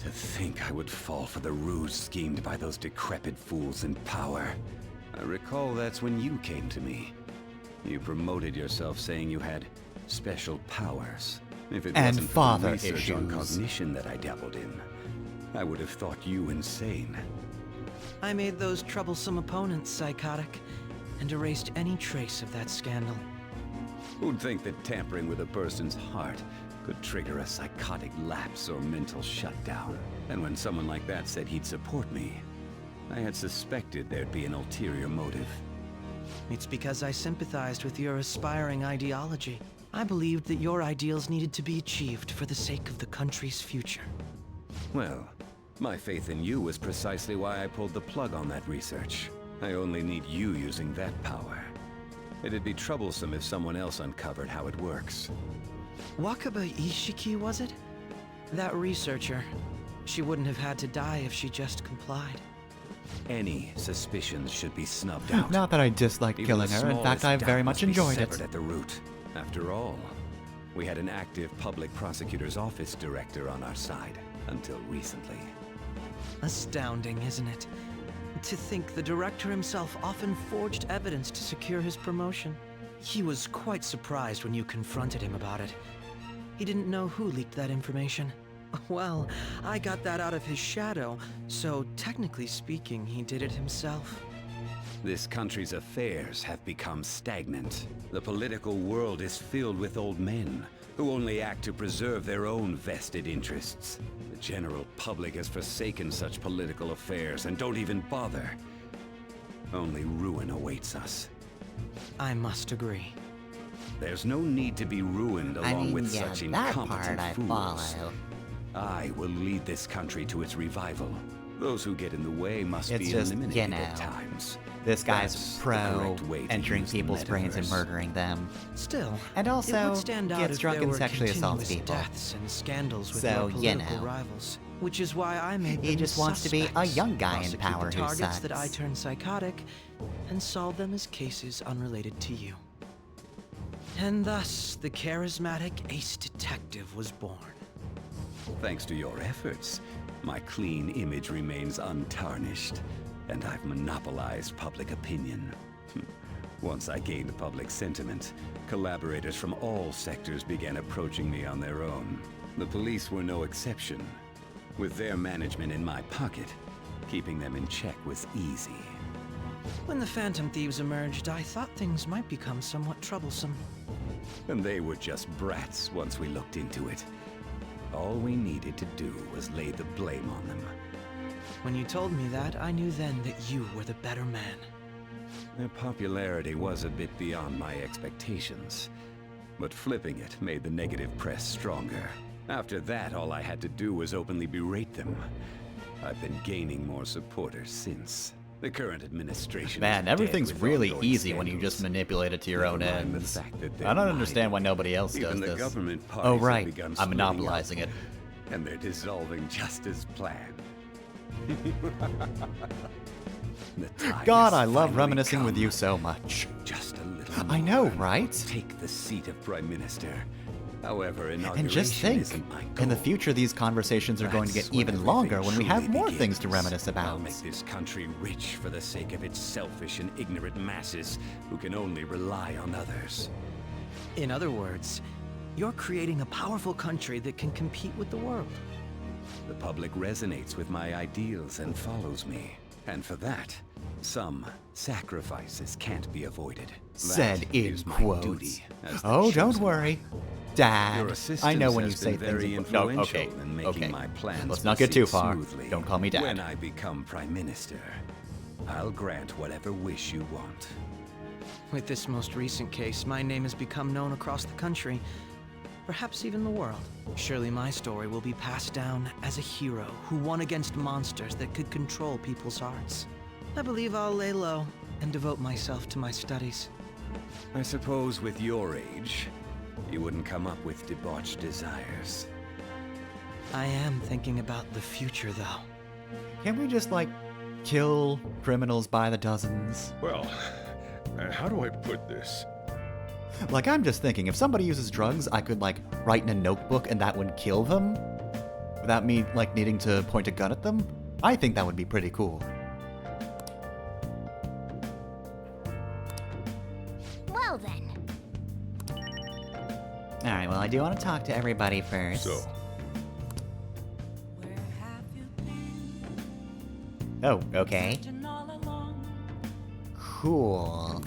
To think I would fall for the ruse schemed by those decrepit fools in power. I recall that's when you came to me. You promoted yourself saying you had special powers. If it And wasn't for father the research on issues. cognition that I dabbled in, I would have thought you insane. I made those troublesome opponents psychotic, and erased any trace of that scandal. Who'd think that tampering with a person's heart could trigger a psychotic lapse or mental shutdown? And when someone like that said he'd support me, I had suspected there'd be an ulterior motive. It's because I sympathized with your aspiring ideology. I believed that your ideals needed to be achieved for the sake of the country's future. Well, my faith in you was precisely why I pulled the plug on that research. I only need you using that power. It'd be troublesome if someone else uncovered how it works. Wakaba Ishiki, was it? That researcher. She wouldn't have had to die if she just complied. Any suspicions should be snubbed out. Not that I dislike Even killing the her. In fact, smallest I doubt very must much be enjoyed severed it. at the root. After all, we had an active public prosecutor's office director on our side until recently. Astounding, isn't it? To think the director himself often forged evidence to secure his promotion. He was quite surprised when you confronted him about it. He didn't know who leaked that information. Well, I got that out of his shadow, so technically speaking, he did it himself. This country's affairs have become stagnant. The political world is filled with old men who only act to preserve their own vested interests. The general public has forsaken such political affairs and don't even bother. Only ruin awaits us. I must agree. There's no need to be ruined along with yeah, such that incompetent part I fools. follow. I will lead this country to its revival. Those who get in the way must It's be just, eliminated you know, at times. this guy's That's the pro correct way to entering use the people's brains and metaverse. murdering them. Still, And it also would stand out gets if drunk there and were sexually assaults continuous people. deaths and scandals with So, your you political know. rivals, which is why I made He them just wants to be a suspects, young guy in prosecute power the who targets that I sucks. turn psychotic, and solve them as cases unrelated to you. And thus, the charismatic ace detective was born. Thanks to your efforts, my clean image remains untarnished, and I've monopolized public opinion. Once I gained public sentiment, collaborators from all sectors began approaching me on their own. The police were no exception. With their management in my pocket, keeping them in check was easy. When the Phantom Thieves emerged, I thought things might become somewhat troublesome. And they were just brats once we looked into it. All we needed to do was lay the blame on them. When you told me that, I knew then that you were the better man. Their popularity was a bit beyond my expectations, but flipping it made the negative press stronger. After that, all I had to do was openly berate them. I've been gaining more supporters since. The current administration Man, is dead everything's with really ongoing easy when you scandals. just manipulate it to your own Never mind the ends. fact that they're I don't mine. understand why nobody else does Even the this. government Oh parties have right, begun I'm splitting monopolizing up, it. and they're dissolving just as planned. The time God, has I love finally reminiscing with come. you so much. Just a little I know, more. right? Take the seat of Prime Minister. However, inauguration And just think, isn't my in the goal. future these conversations are going to That's get even when longer everything when we have truly more things to begins. reminisce I'll about. make this country rich for the sake of its selfish and ignorant masses who can only rely on others. In other words, you're creating a powerful country that can compete with the world. The public resonates with my ideals and follows me. And for that, some sacrifices can't be avoided. Said That in is my quotes. duty as the Oh, don't chosen worry. one. Dad, Your I assistance know when you has say been very things in no, influential okay, in making okay. my plans Let's not get too proceed far. smoothly. Don't call me Dad. When I become Prime Minister, I'll grant whatever wish you want. With this most recent case, my name has become known across the country, perhaps even the world. Surely my story will be passed down as a hero who won against monsters that could control people's hearts. I believe I'll lay low and devote myself to my studies. I suppose with your age, you wouldn't come up with debauched desires. I am thinking about the future, though. Can't we just, like, kill criminals by the dozens? Well, how do I put this? Like, I'm just thinking, if somebody uses drugs, I could, like, write in a notebook and that would kill them? Without me, like, needing to point a gun at them? I think that would be pretty cool. Well then. Alright, well, I do want to talk to everybody first. So, Oh, okay. Cool.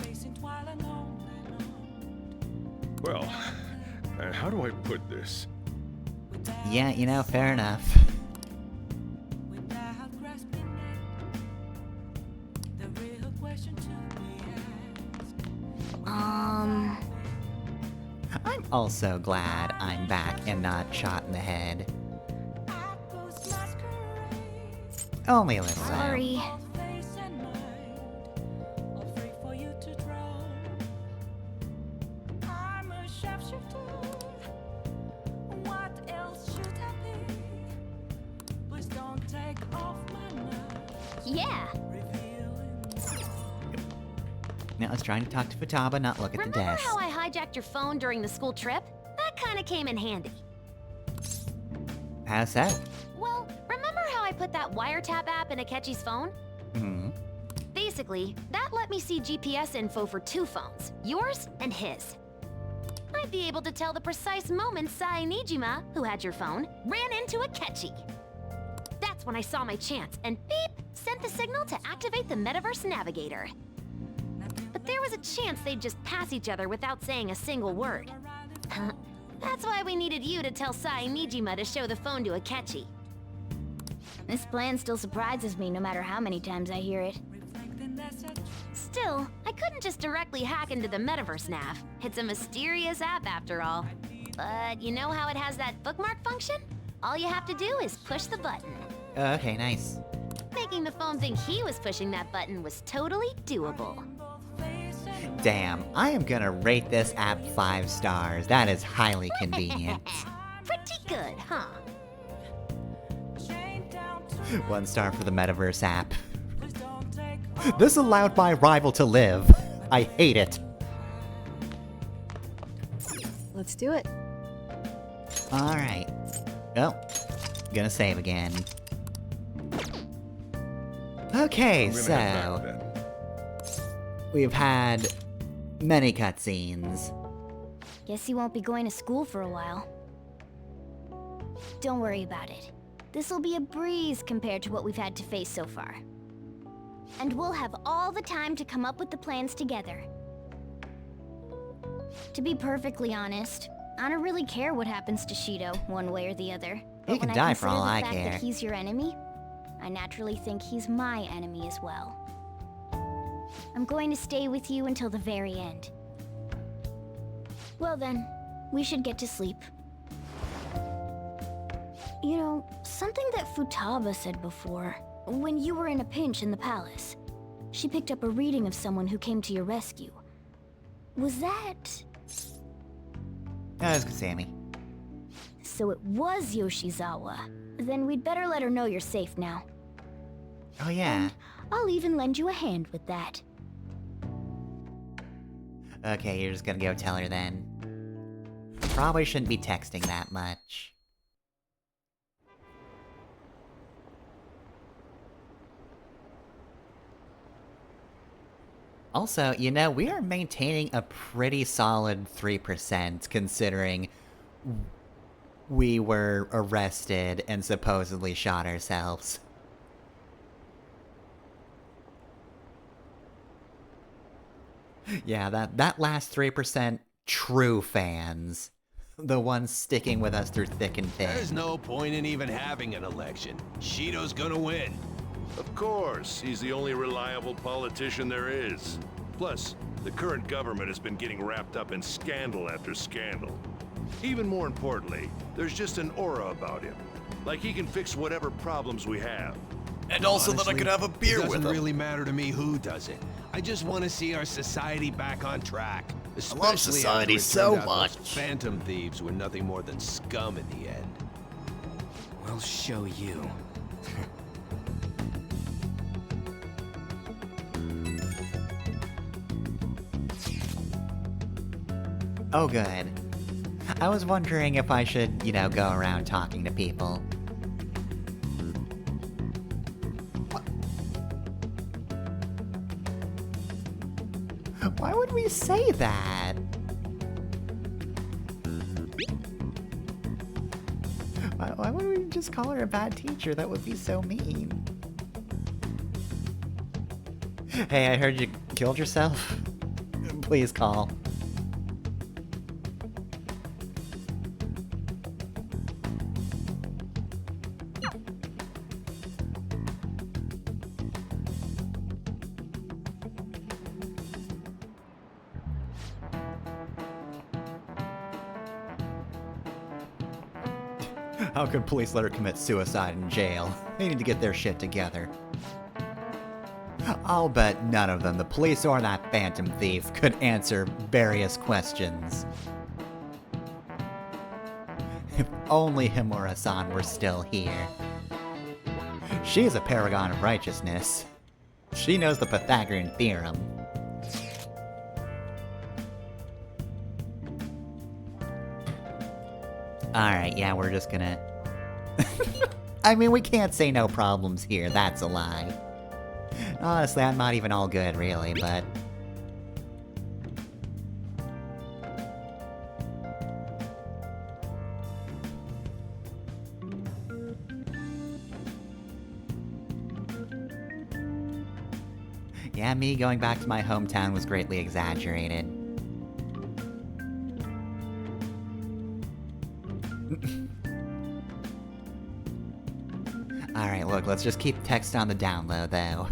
well, how do I put this? Yeah, you know, fair enough. I'm also glad I'm back and not shot in the head. Only a little. Sorry. Yeah. Now let's try to talk to Futaba, not look at the Remember desk. how I hijacked your phone during the school trip? That kind of came in handy. How's that? Well, remember how I put that wiretap app in Akechi's phone? Hmm. Basically, that let me see GPS info for two phones, yours and his. I might be able to tell the precise moment Sae-Nijima, who had your phone, ran into Akechi. That's when I saw my chance, and beep, sent the signal to activate the Metaverse Navigator. But there was a chance they'd just pass each other without saying a single word. That's why we needed you to tell Sae-Nijima to show the phone to Akechi. This plan still surprises me no matter how many times I hear it. Still, I couldn't just directly hack into the Metaverse Nav. It's a mysterious app after all. But you know how it has that bookmark function? All you have to do is push the button. Okay, nice. Making the phone think he was pushing that button was totally doable. Damn, I am gonna rate this app 5 stars. That is highly convenient. Pretty good, huh? 1 star for the Metaverse app. This allowed my rival to live. I hate it. Let's do it. Alright. Oh, gonna save again. Okay, so... we've had many cutscenes. Guess he won't be going to school for a while. Don't worry about it. This'll be a breeze compared to what we've had to face so far. And we'll have all the time to come up with the plans together. To be perfectly honest, I don't really care what happens to Shido, one way or the other. He can die for all I But when I consider the fact care. that he's your enemy, I naturally think he's my enemy as well. I'm going to stay with you until the very end. Well then, we should get to sleep. You know, something that Futaba said before, when you were in a pinch in the palace, she picked up a reading of someone who came to your rescue. Was that... That was Sammy. So it was Yoshizawa. Then we'd better let her know you're safe now. Oh yeah. I'll even lend you a hand with that. Okay, you're just gonna go tell her then. Probably shouldn't be texting that much. Also, you know, we are maintaining a pretty solid 3% considering we were arrested and supposedly shot ourselves. Yeah, that last 3%, true fans. The ones sticking with us through thick and thin. There's no point in even having an election. Shido's gonna win. Of course, he's the only reliable politician there is. Plus, the current government has been getting wrapped up in scandal after scandal. Even more importantly, there's just an aura about him. Like he can fix whatever problems we have. And also that I could have a beer with him. It doesn't really matter to me who does it. I just want to see our society back on track. Especially society after it so turned out much. those Phantom Thieves were nothing more than scum in the end. We'll show you. Oh good. I was wondering if I should, you know, go around talking to people. Why would we say that? Why would we just call her a bad teacher? That would be so mean. Hey, I heard you killed yourself. Please call. How could police let her commit suicide in jail? They need to get their shit together. I'll bet none of them, the police or that Phantom Thief, could answer various questions. If only Himura-san were still here. She's a paragon of righteousness. She knows the Pythagorean theorem. Alright, yeah, we're just gonna... I mean, we can't say no problems here, that's a lie. Honestly, I'm not even all good, really, but... Yeah, me going back to my hometown was greatly exaggerated. Alright, look, let's just keep text on the down low, though.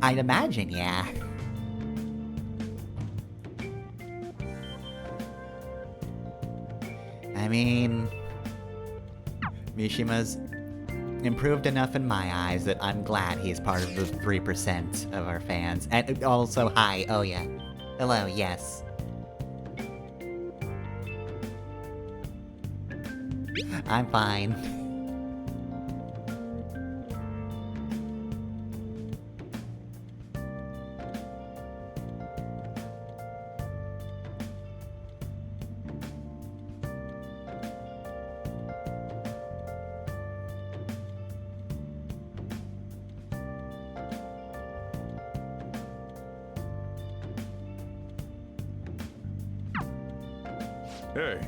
I'd imagine, yeah. I mean... Mishima's improved enough in my eyes that I'm glad he's part of the 3% of our fans. And also, hi, oh yeah. Hello, yes. I'm fine. Hey.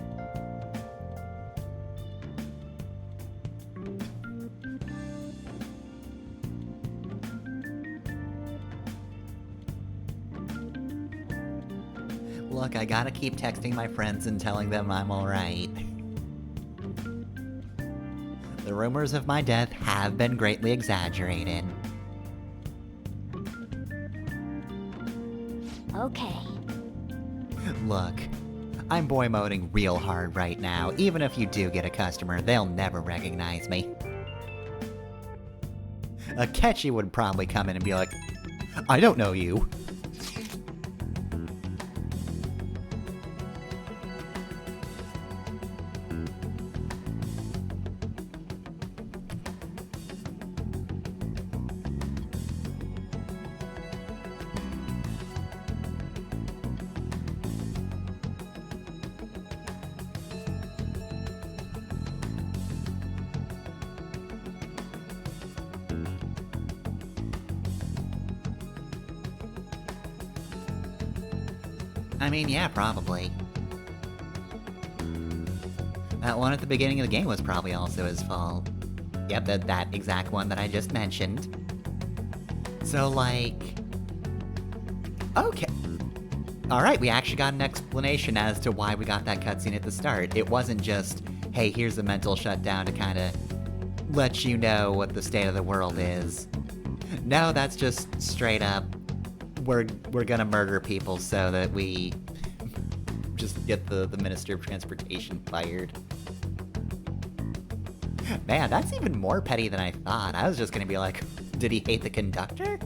Look, I gotta keep texting my friends and telling them I'm alright. The rumors of my death have been greatly exaggerated. Okay. Look, I'm boy moding real hard right now. Even if you do get a customer, they'll never recognize me. Akechi would probably come in and be like, I don't know you. I mean, yeah, probably. That one at the beginning of the game was probably also his fault. Yep, that exact one that I just mentioned. So, like... Okay. Alright, we actually got an explanation as to why we got that cutscene at the start. It wasn't just, hey, here's a mental shutdown to kinda let you know what the state of the world is. No, that's just straight up, we're gonna murder people so that we just get the Minister of Transportation fired. Man, that's even more petty than I thought. I was just gonna be like, did he hate the conductor?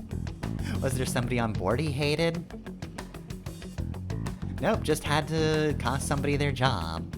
Was there somebody on board he hated? Nope, just had to cost somebody their job.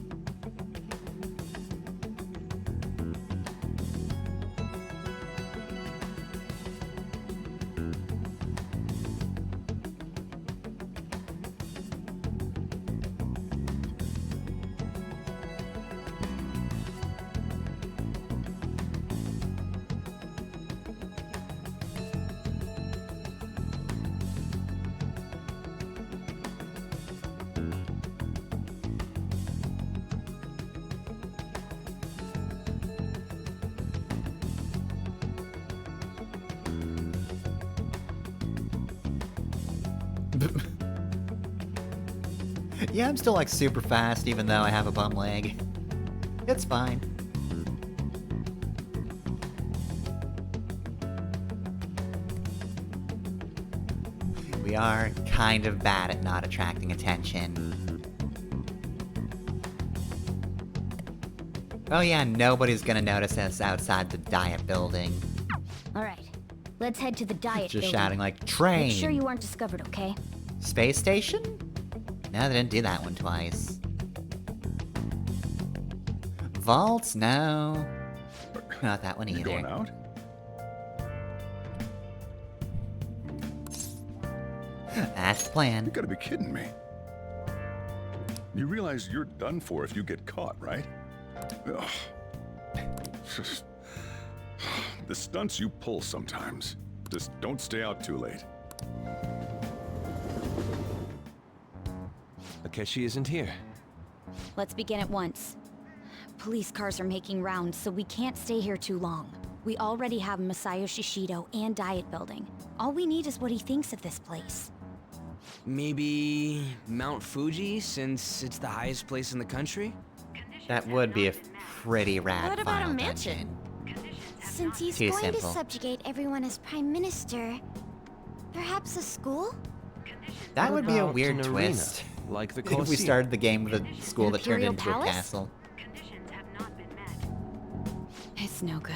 Yeah, I'm still like super fast even though I have a bum leg. It's fine. We are kind of bad at not attracting attention. Oh yeah, nobody's gonna notice us outside the diet building. Alright, let's head to the diet Just building. shouting like, train! Make sure you aren't discovered, okay? Space station? No, they didn't do that one twice. Vaults? No. Not that one either. You going out? That's the plan. You gotta be kidding me. You realize you're done for if you get caught, right? Ugh. The stunts you pull sometimes. Just don't stay out too late. Akechi isn't here. Let's begin at once. Police cars are making rounds, so we can't stay here too long. We already have Masayoshi Shido and Diet Building. All we need is what he thinks of this place. Maybe Mount Fuji, since it's the highest place in the country? That would be a pretty rad What about a final mansion? dungeon. Since he's Too going simple. to subjugate everyone as Prime Minister, perhaps a school? That What would be a about weird an arena, twist. like the If we Colosseum? started the game with a school that turned Imperial into a Palace? castle. It's no good.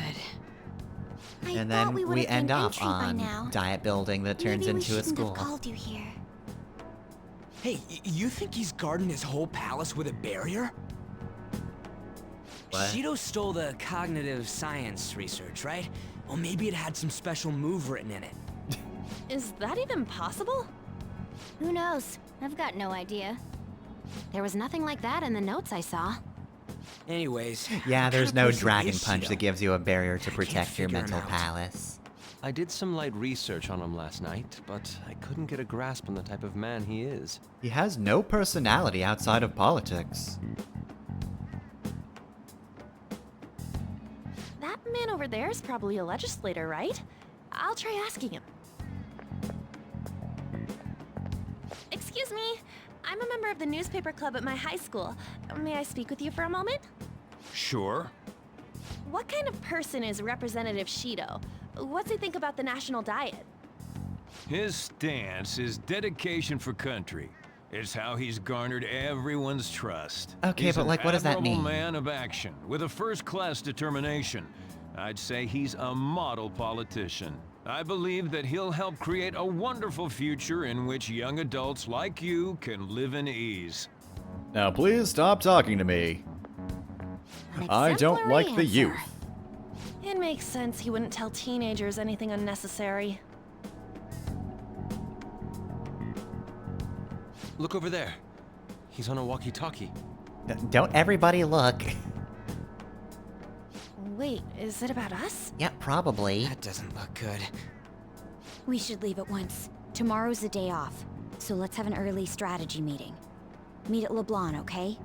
And thought then we would we have end gained off entry by on now. Diet Building that turns Maybe we into a shouldn't school. have called you here. Hey, you think he's guarding his whole palace with a barrier? What? Shido stole the cognitive science research, right? Well, maybe it had some special move written in it. Is that even possible? Who knows? I've got no idea. There was nothing like that in the notes I saw. Anyways, Yeah, what there's kind no of person dragon is punch Shido? that gives you a barrier to protect your figure him mental out. palace. I did some light research on him last night, but I couldn't get a grasp on the type of man he is. He has no personality outside of politics. That man over there is probably a legislator, right? I'll try asking him. Excuse me. I'm a member of the newspaper club at my high school. May I speak with you for a moment? Sure. What kind of person is Representative Shido? What's he think about the national diet? His stance is dedication for country. It's how he's garnered everyone's trust. Okay, He's but, an like, what does that admirable mean? Man of action with a first-class determination. I'd say he's a model politician. I believe that he'll help create a wonderful future in which young adults like you can live in ease. Now please stop talking to me. I don't exemplary like the answer. youth. It makes sense he wouldn't tell teenagers anything unnecessary. Look over there. He's on a walkie-talkie. Don't everybody look. Wait, is it about us? Yeah, probably. That doesn't look good. We should leave at once. Tomorrow's the day off, so let's have an early strategy meeting. Meet at LeBlanc, okay?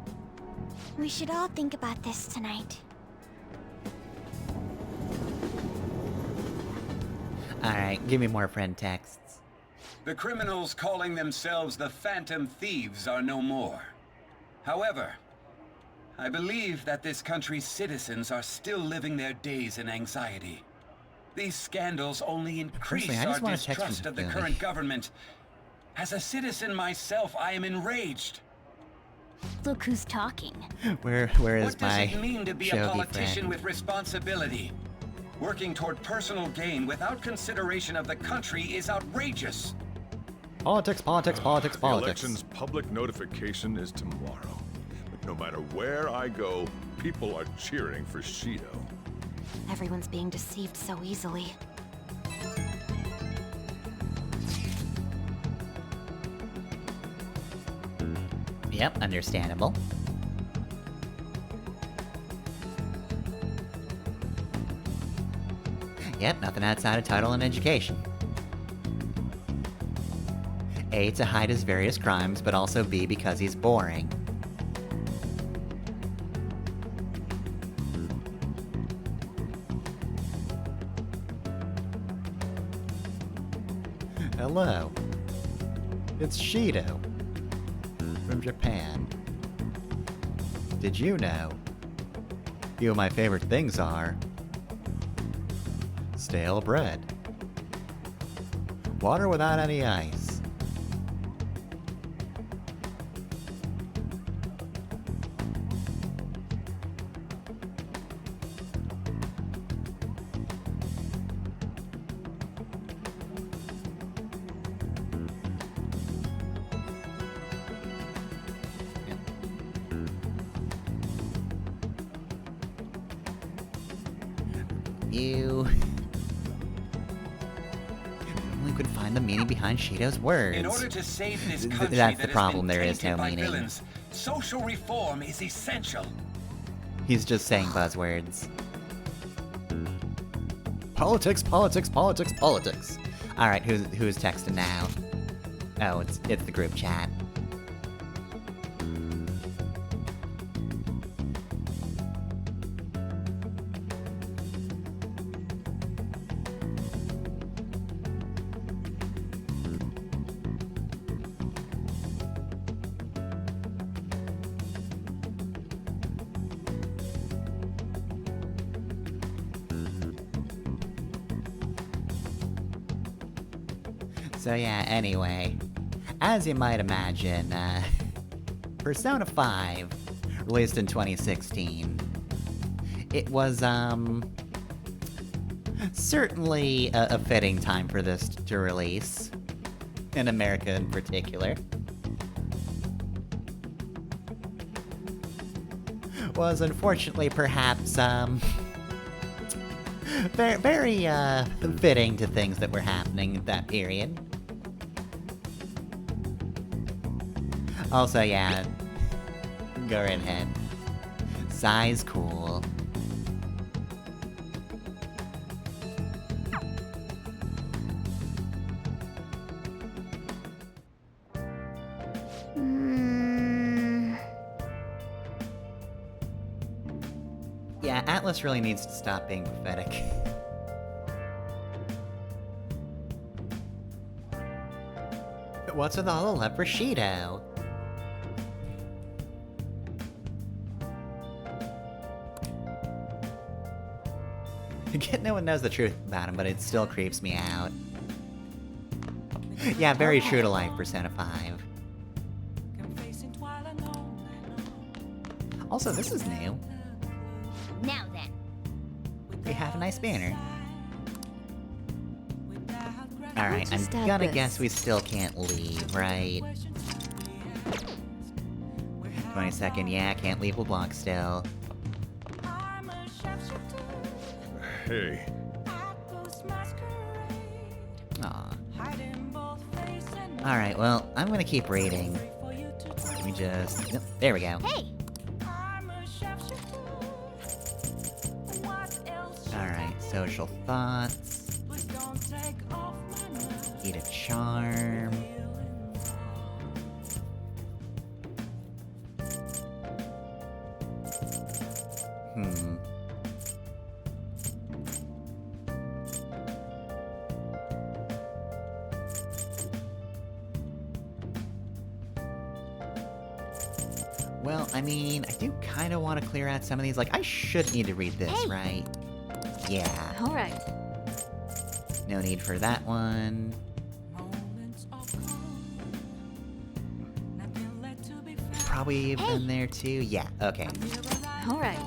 We should all think about this tonight. Alright, give me more friend texts. The criminals calling themselves the Phantom Thieves are no more. However, I believe that this country's citizens are still living their days in anxiety. These scandals only increase Personally, I our just want a text distrust from of the Billy. current government. As a citizen myself, I am enraged. Look who's talking. Where is What does my it mean to be a Shogi politician friend? with responsibility? Working toward personal gain without consideration of the country is outrageous. Politics, politics, politics, The politics. election's public notification is tomorrow. But no matter where I go, people are cheering for Shido. Everyone's being deceived so easily. Yep, understandable. Yep, nothing outside of title and education. A, to hide his various crimes, but also B, because he's boring. Hello. It's Shido. From Japan. Did you know? A few of my favorite things are stale bread, water without any ice, you only could find the meaning behind Shido's words. In order to save this country That's that the problem, has been there is tainted no by meaning. villains, social reform is essential. He's just saying buzzwords. Politics, politics, politics, politics. Alright, who's texting now? Oh, it's the group chat. So yeah, anyway, as you might imagine, Persona 5, released in 2016, it was, certainly a fitting time for this to release, in America in particular. Was unfortunately perhaps, very fitting to things that were happening at that period. Also, yeah, go right ahead. Size cool. Yeah, Atlas really needs to stop being pathetic. What's with all the leprosito? No one knows the truth about him, but it still creeps me out. Yeah, very true to life, Persona 5. Also, this is new. Now then. We have a nice banner. Alright, I'm just add gonna this. guess we still can't leave, right? 22nd, yeah, can't leave LeBlanc still. Hey. Aw. Alright, well, I'm gonna keep reading. Let me just... Nope, there we go. Hey! Alright, social thoughts. Eat a charm. Well, I mean, I do kind of want to clear out some of these. Like, I should need to read this, Hey. right? Yeah. Alright. No need for that one. Probably been there too. Yeah, okay. Alright.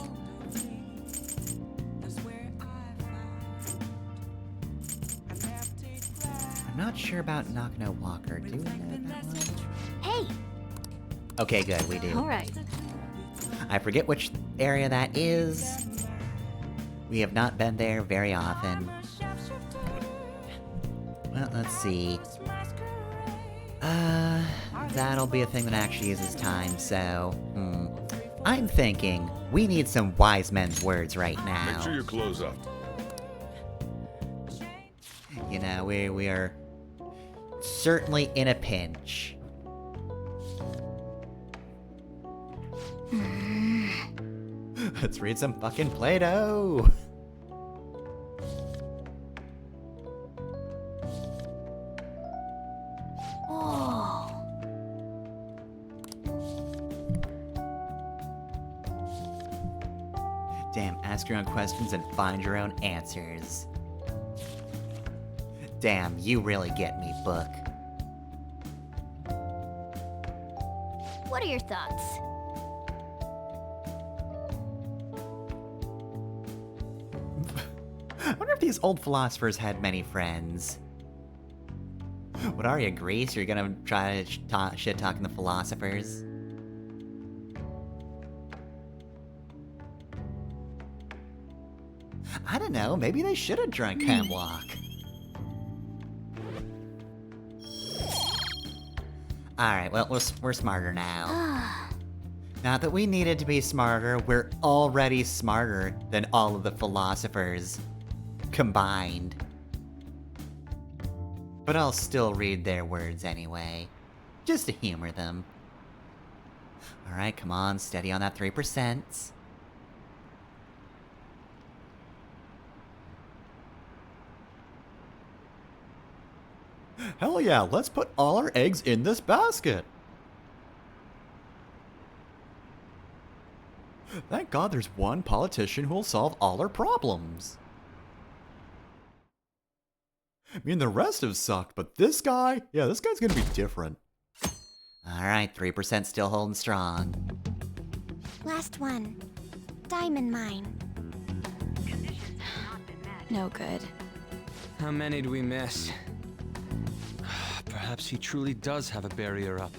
I'm not sure about Nakano Walker. Do we know that one? Hey! Okay, good, we do. Alright. I forget which area that is. We have not been there very often. Well, let's see. That'll be a thing that actually uses time, so... I'm thinking we need some wise men's words right now. Make sure you close up. You know, we are certainly in a pinch. Let's read some fucking Play-Doh! Oh. Damn, ask your own questions and find your own answers. Damn, you really get me, book. What are your thoughts? I wonder if these old philosophers had many friends. What are you, Greece? You're gonna try to shit-talking the philosophers? I don't know, maybe they should have drunk hemlock. Alright, well, we're smarter now. Not that we needed to be smarter, we're already smarter than all of the philosophers combined. But I'll still read their words anyway, just to humor them. Alright, come on, steady on that 3%. Hell yeah, let's put all our eggs in this basket! Thank God there's one politician who'll solve all our problems. I mean, the rest have sucked, but this guy, yeah, this guy's gonna be different. Alright, 3% still holding strong. Last one. Diamond mine. No good. How many do we miss? Perhaps he truly does have a barrier up.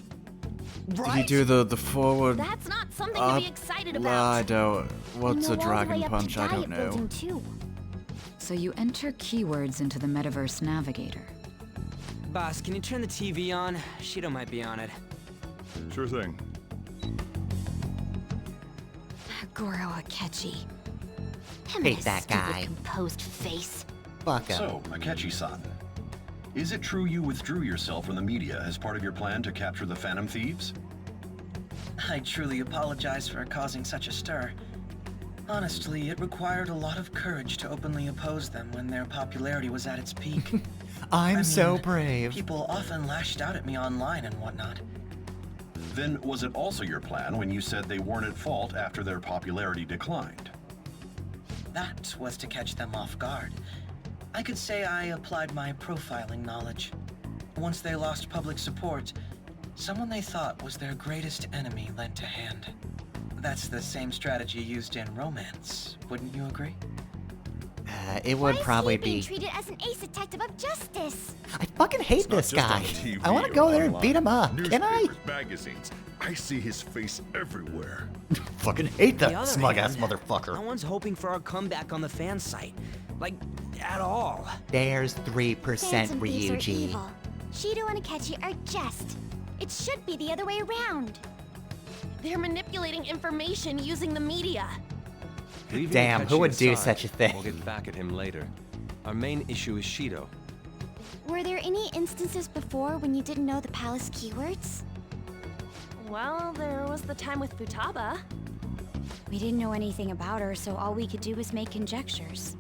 Did he do the forward? That's not something to be excited about. I don't. What's You a know all the dragon way up to punch? I don't diet know. building, too. So you enter keywords into the Metaverse Navigator. Boss, can you turn the TV on? Shido might be on it. Sure thing. Goro Akechi. Him and Hate his that stupid guy. composed face. Fuck him. So, Akechi-san, is it true you withdrew yourself from the media as part of your plan to capture the Phantom Thieves? I truly apologize for causing such a stir. Honestly, it required a lot of courage to openly oppose them when their popularity was at its peak. I'm I mean, so brave. People often lashed out at me online and whatnot. Then was it also your plan when you said they weren't at fault after their popularity declined? That was to catch them off guard. I could say I applied my profiling knowledge. Once they lost public support, someone they thought was their greatest enemy lent a hand. That's the same strategy used in romance, wouldn't you agree? It would probably Why is he being be. treated as an ace detective of justice? I fucking hate this guy. I want to go there and beat him up. Can I? Newspapers, magazines. I see his face everywhere. Fucking hate On the that other smug ass hand, motherfucker. No one's hoping for our comeback on the fan site. Like, at all. There's 3% Phantom Thieves are Ryuji. evil. Shido and Akechi are just. It should be the other way around. They're manipulating information using the media. Leaving Damn, who Akechi would do aside, such a thing? We'll get back at him later. Our main issue is Shido. Were there any instances before when you didn't know the palace keywords? Well, there was the time with Futaba. We didn't know anything about her, so all we could do was make conjectures.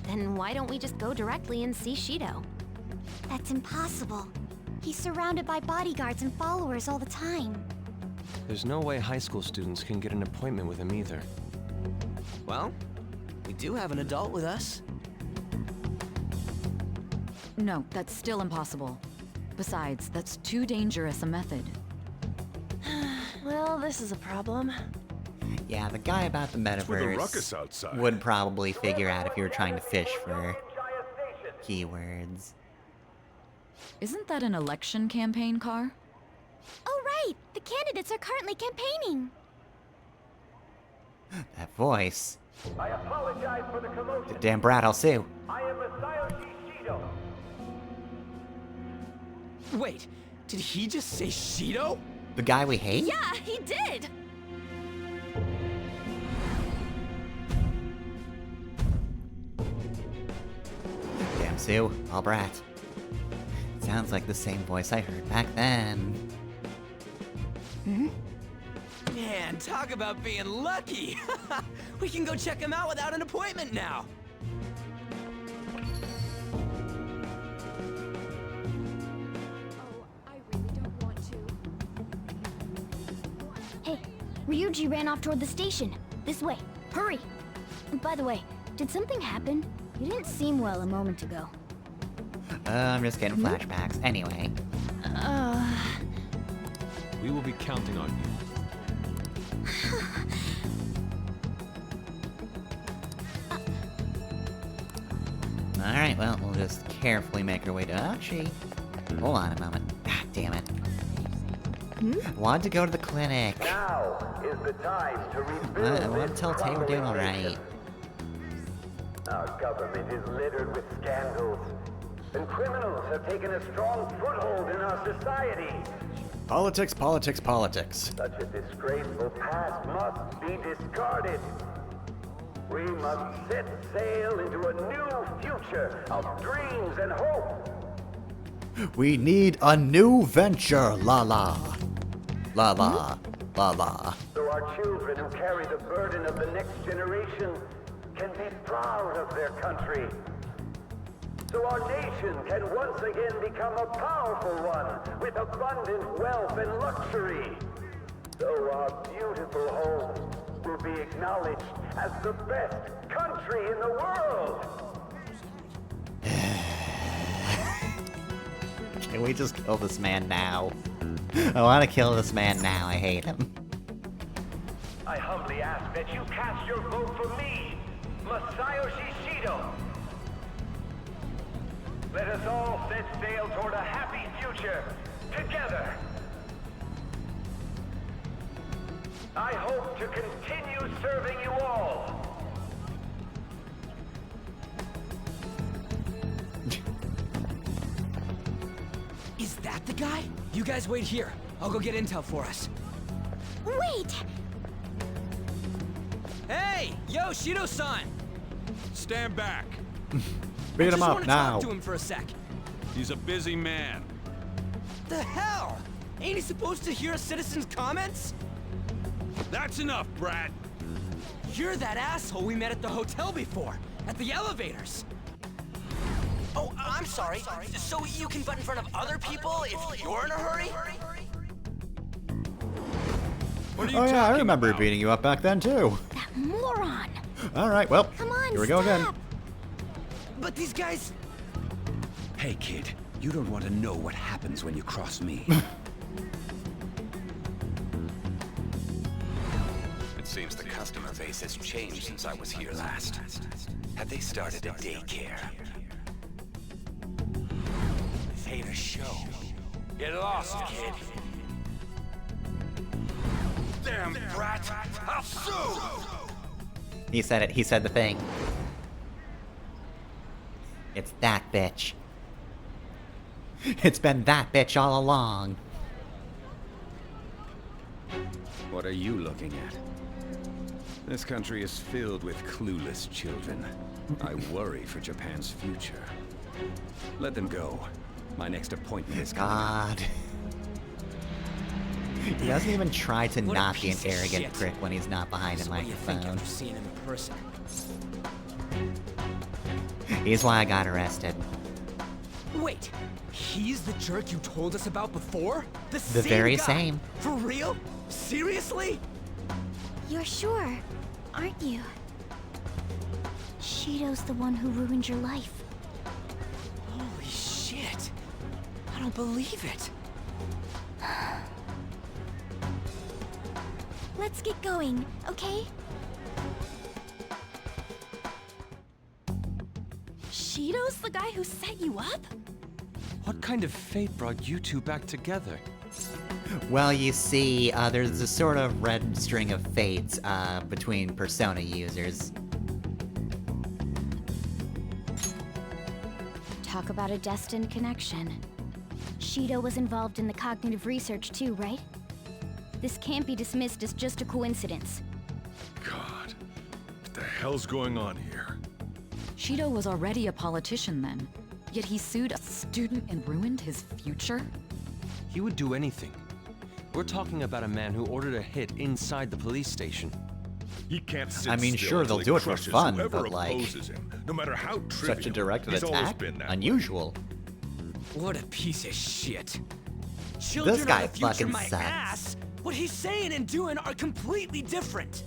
Then why don't we just go directly and see Shido? That's impossible. He's surrounded by bodyguards and followers all the time. There's no way high school students can get an appointment with him either. Well, we do have an adult with us. No, that's still impossible. Besides, that's too dangerous a method. Well, this is a problem. Yeah, the guy about the with a ruckus metaverse outside. would probably figure out if you were trying to fish for keywords. Isn't that an election campaign car? Oh, right! The candidates are currently campaigning. That voice. I apologize for the commotion. Damn brat, I'll sue. I am Masayoshi Shido. Wait, did he just say Shido? The guy we hate? Yeah, he did! Damn Sue, all brat. Sounds like the same voice I heard back then. Man, talk about being lucky! We can go check him out without an appointment now! Hey, Ryuji ran off toward the station. This way. Hurry! By the way, did something happen? You didn't seem well a moment ago. I'm just getting flashbacks. Anyway. We will be counting on you. Alright, well, we'll just carefully make our way to... Actually, hold on a moment. God damn it. Wanted to go to the clinic. Now is the time to rebuild. I want to tell Tay we're doing alright. Our government is littered with scandals, and criminals have taken a strong foothold in our society. Politics, politics, politics. Such a disgraceful past must be discarded. We must set sail into a new future of dreams and hope. We need a new venture, la la. La la. La la. So our children who carry the burden of the next generation can be proud of their country. So our nation can once again become a powerful one with abundant wealth and luxury. So our beautiful home will be acknowledged as the best country in the world. Can we just kill this man now? I want to kill this man now. I hate him. I humbly ask that you cast your vote for me, Masayoshi Shido. Let us all set sail toward a happy future, together. I hope to continue serving you all. Is that the guy? You guys wait here. I'll go get intel for us. Wait! Hey! Yo, Shido-san! Stand back. Beat him I up just now. want to talk to him for a sec. He's a busy man. The hell? Ain't he supposed to hear a citizen's comments? That's enough, brat. You're that asshole we met at the hotel before, at the elevators. Oh, I'm sorry. So you can butt in front of other people if you're in a hurry? What are you Oh yeah, I talking remember about? beating you up back then too. That moron! Alright, well, Come on, here we go again. stop. But these guys... Hey, kid, you don't want to know what happens when you cross me. It seems the customer base has changed since I was here last. Have they started a daycare? This ain't a show. Get lost, kid. Damn brat! I'll sue! He said it. He said the thing. It's that bitch. It's been that bitch all along. What are you looking at? This country is filled with clueless children. I worry for Japan's future. Let them go. My next appointment is coming. God. He doesn't even try to What a not be an piece of arrogant shit. prick when he's not behind a So what do you think microphone. after seeing him in person? He's why I got arrested. Wait, he's the jerk you told us about before? The very guy? same. For real? Seriously? You're sure, aren't you? Shido's the one who ruined your life. Holy shit. I don't believe it. Let's get going, okay? Shido's the guy who set you up? What kind of fate brought you two back together? Well, you see, there's a sort of red string of fate between Persona users. Talk about a destined connection. Shido was involved in the cognitive research too, right? This can't be dismissed as just a coincidence. God, what the hell's going on here? Shido was already a politician then, yet he sued a student and ruined his future? He would do anything. We're talking about a man who ordered a hit inside the police station. He can't sit I mean, still sure, until they'll he do it for crushes fun, whoever but, like, opposes him, no matter how trivial. Such a directed He's always attack? been that way. Unusual. What a piece of shit. Children This guy are the future, fucking my sucks. ass. What he's saying and doing are completely different.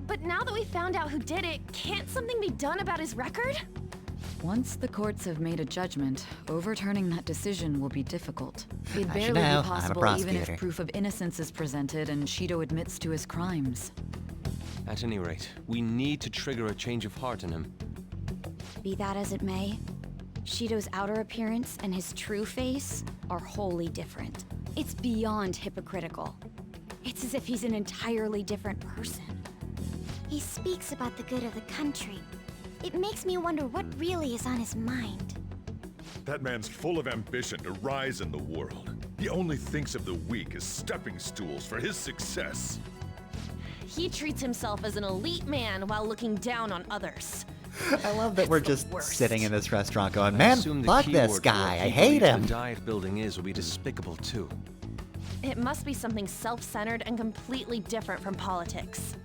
But now that we found out who did it, can't something be done about his record? Once the courts have made a judgment, overturning that decision will be difficult. It'd I barely should be know. I'm a possible even if prosecutor. proof of innocence is presented and Shido admits to his crimes. At any rate, we need to trigger a change of heart in him. Be that as it may, Shido's outer appearance and his true face are wholly different. It's beyond hypocritical. It's as if he's an entirely different person. He speaks about the good of the country. It makes me wonder what really is on his mind. That man's full of ambition to rise in the world. He only thinks of the weak as stepping stools for his success. He treats himself as an elite man while looking down on others. I love that we're just sitting in this restaurant going, I man, assume the fuck this keyword guy, for I what he hate believes him. The diet building will be despicable too. It must be something self-centered and completely different from politics.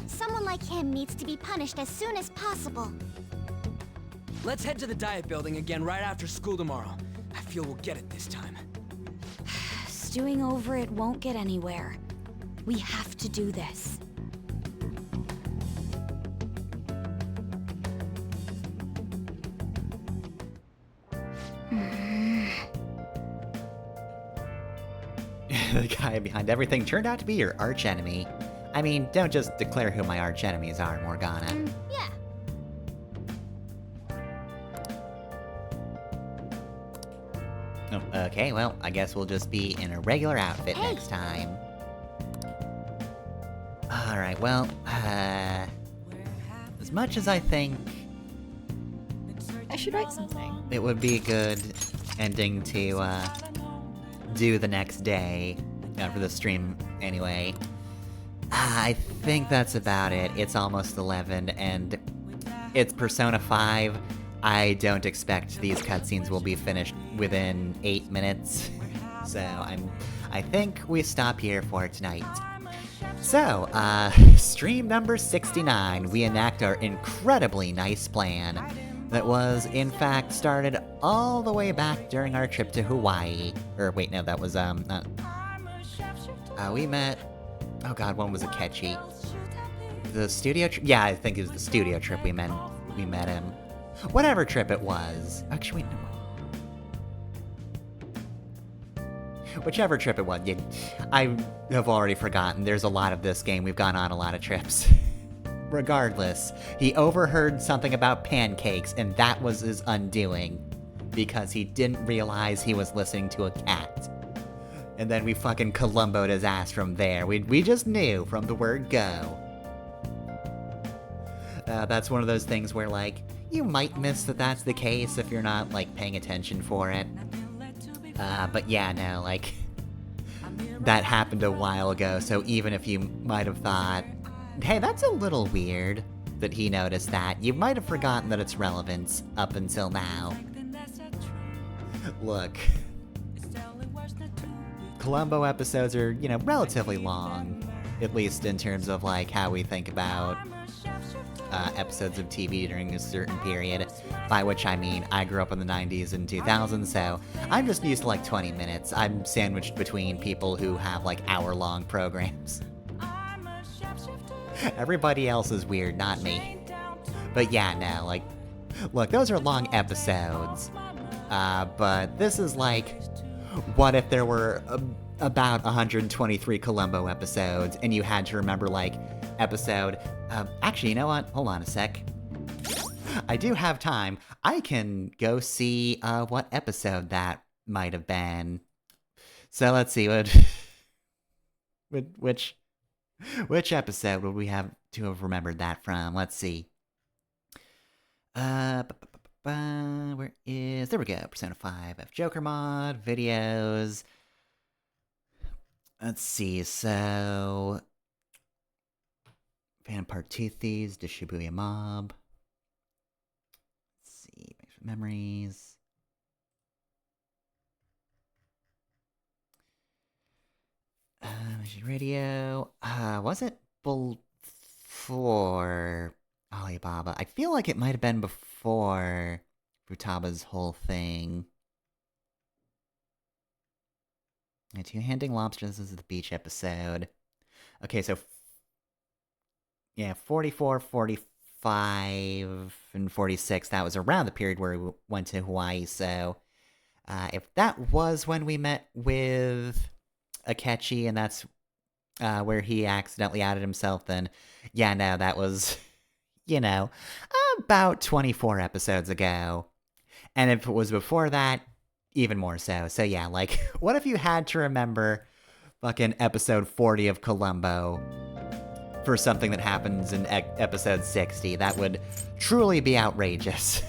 Someone like him needs to be punished as soon as possible. Let's head to the diet building again right after school tomorrow. I feel we'll get it this time. Stewing over it won't get anywhere. We have to do this. The guy behind everything turned out to be your archenemy. I mean, don't just declare who my archenemies are, Morgana. Yeah. Oh, okay, well, I guess we'll just be in a regular outfit next time. Alright, well, as much as I think I should write something. it would be a good ending to, do the next day, for the stream anyway, I think that's about it. It's almost 11, and it's Persona 5. I don't expect these cutscenes will be finished within 8 minutes, so I think we stop here for tonight. So, stream number 69, we enact our incredibly nice plan that was, in fact, started all the way back during our trip to Hawaii. Or, wait, no, that was, we met... Oh god, when was Akechi? The studio trip? Yeah, I think it was the studio trip we met him. Whatever trip it was. Actually, wait, no. Whichever trip it was. Yeah, I have already forgotten. There's a lot of this game. We've gone on a lot of trips. Regardless, he overheard something about pancakes, and that was his undoing. Because he didn't realize he was listening to a cat. And then we fucking Columboed his ass from there. We just knew from the word go. That's one of those things where, like, you might miss that that's the case if you're not, like, paying attention for it. But yeah, no, like, that happened a while ago, so even if you might have thought, hey, that's a little weird that he noticed that, you might have forgotten that it's relevant up until now. Look. Columbo episodes are, you know, relatively long, at least in terms of, like, how we think about episodes of TV during a certain period, by which I mean I grew up in the 90s and 2000s, so I'm just used to, like, 20 minutes. I'm sandwiched between people who have, like, hour-long programs. Everybody else is weird, not me. But yeah, no, like, look, those are long episodes, but this is like... What if there were about 123 Columbo episodes, and you had to remember, like, episode... actually, you know what? Hold on a sec. I do have time. I can go see, what episode that might have been. So, let's see, which episode would we have to have remembered that from? Let's see. Where is... There we go. Persona 5 F Joker mod, videos. Let's see, so... Phantom Thieves, the Shibuya Mob. Let's see, memories. Radio. Was it before Alibaba? I feel like it might have been before Futaba's whole thing. Two-handing lobsters is the beach episode. Okay, so... yeah, 44, 45, and 46, that was around the period where we went to Hawaii, so... if that was when we met with Akechi, and that's where he accidentally outed himself, then... yeah, no, that was... you know, about 24 episodes ago. And if it was before that, even more so. So yeah, like, what if you had to remember fucking episode 40 of Columbo for something that happens in episode 60? That would truly be outrageous.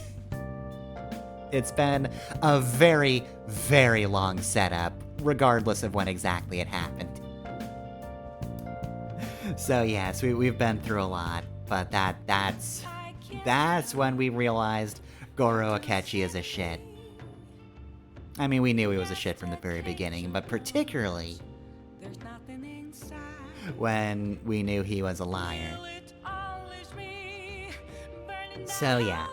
It's been a very, very long setup, regardless of when exactly it happened. So yes, we've been through a lot. But that's when we realized Goro Akechi is a shit. I mean, we knew he was a shit from the very beginning, but particularly when we knew he was a liar. So yeah,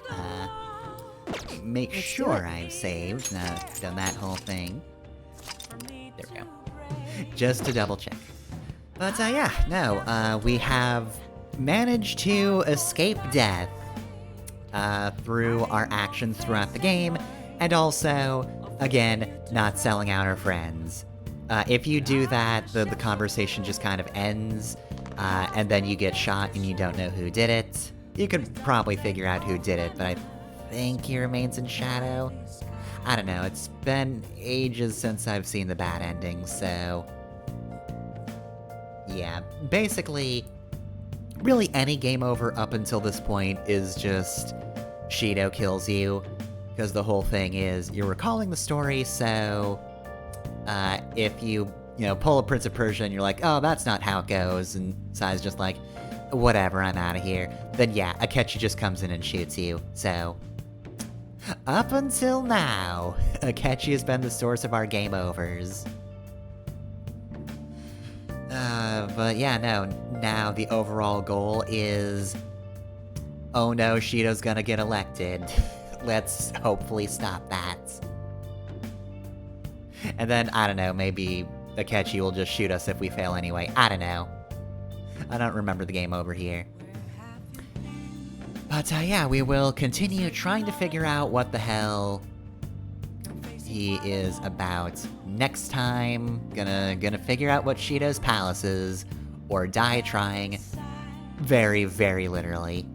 make sure I've saved, done that whole thing. There we go. Just to double check. But yeah, no, we have managed to escape death through our actions throughout the game, and also, again, not selling out our friends. If you do that, the conversation just kind of ends, and then you get shot and you don't know who did it. You could probably figure out who did it, but I think he remains in shadow. I don't know, it's been ages since I've seen the bad ending, so... yeah, basically, really any game over up until this point is just Shido kills you, because the whole thing is you're recalling the story, so if you pull a Prince of Persia and you're like, oh, that's not how it goes, and Sai's just like, whatever, I'm out of here, then yeah, Akechi just comes in and shoots you, so... up until now, Akechi has been the source of our game overs. But yeah, no, now the overall goal is... oh no, Shido's gonna get elected. Let's hopefully stop that. And then, I don't know, maybe Akechi will just shoot us if we fail anyway. I don't know. I don't remember the game over here. But yeah, we will continue trying to figure out what the hell he is about next time. Gonna figure out what Shido's palace is, or die trying. Very, very literally.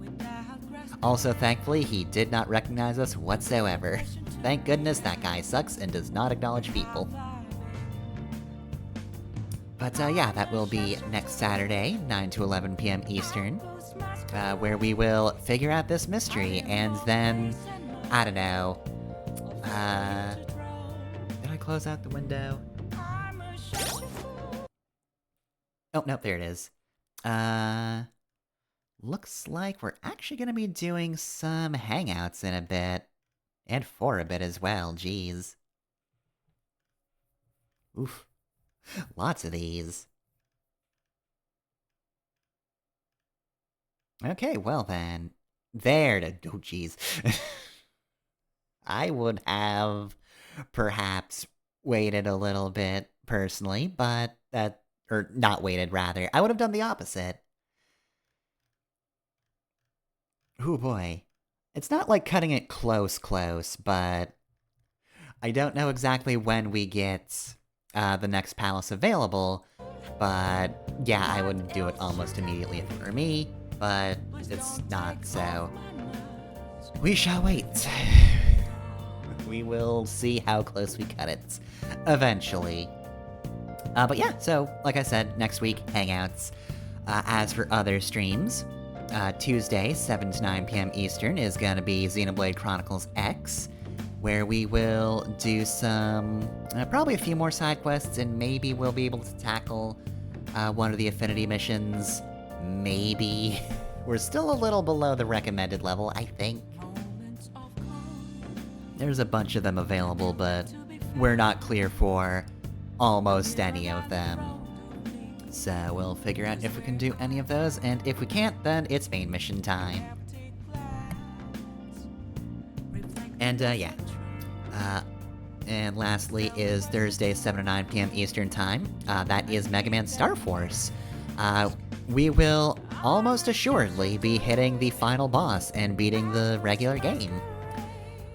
Also, thankfully, he did not recognize us whatsoever. Thank goodness that guy sucks and does not acknowledge people. But yeah, that will be next Saturday, 9 to 11 p.m. Eastern, where we will figure out this mystery, and then, I don't know, did I close out the window? Oh, nope, there it is. Looks like we're actually gonna be doing some hangouts in a bit. And for a bit as well, jeez. Oof. Lots of these. Okay, well then. There to... oh, jeez. I would have perhaps waited a little bit, personally, but that... or not waited, rather. I would have done the opposite. Ooh, boy. It's not like cutting it close, but I don't know exactly when we get the next palace available, but yeah, I would do it almost immediately if it were me, but it's not, so we shall wait. We will see how close we cut it, eventually. But yeah, so like I said, next week, Hangouts. As for other streams, Tuesday, 7 to 9 p.m. Eastern, is gonna be Xenoblade Chronicles X, where we will do some, probably a few more side quests, and maybe we'll be able to tackle one of the Affinity missions. Maybe. We're still a little below the recommended level, I think. There's a bunch of them available, but we're not clear for almost any of them. So we'll figure out if we can do any of those, and if we can't, then it's main mission time. And yeah. And lastly is Thursday, 7 to 9 p.m. Eastern Time. That is Mega Man Star Force. We will almost assuredly be hitting the final boss and beating the regular game.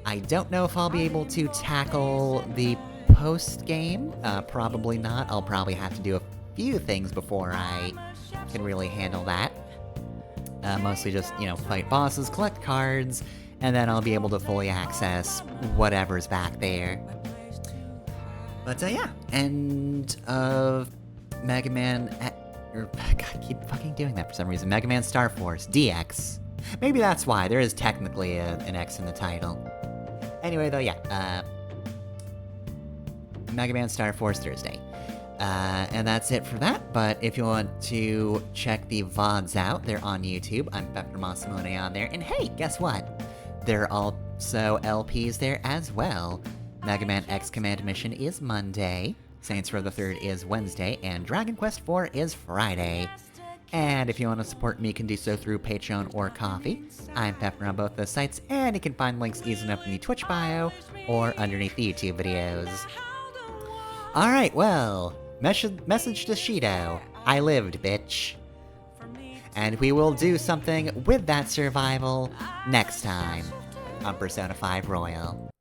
I don't know if I'll be able to tackle the post-game. Probably not. I'll probably have to do a few things before I can really handle that. Mostly just, fight bosses, collect cards, and then I'll be able to fully access whatever's back there. But yeah, end of Mega Man... God, I keep fucking doing that for some reason. Mega Man Star Force, DX. Maybe that's why, there is technically an X in the title. Anyway, though, yeah, Mega Man Star Force Thursday. And that's it for that, but if you want to check the VODs out, they're on YouTube. I'm Pepper Masamune on there, and hey, guess what? There are also LPs there as well. Mega Man X Command Mission is Monday, Saints Row the Third is Wednesday, and Dragon Quest IV is Friday. And if you want to support me, you can do so through Patreon or Ko-fi. I'm Pepper on both those sites, and you can find links easy enough in the Twitch bio or underneath the YouTube videos. Alright, well, message to Shido. I lived, bitch. And we will do something with that survival next time on Persona 5 Royal.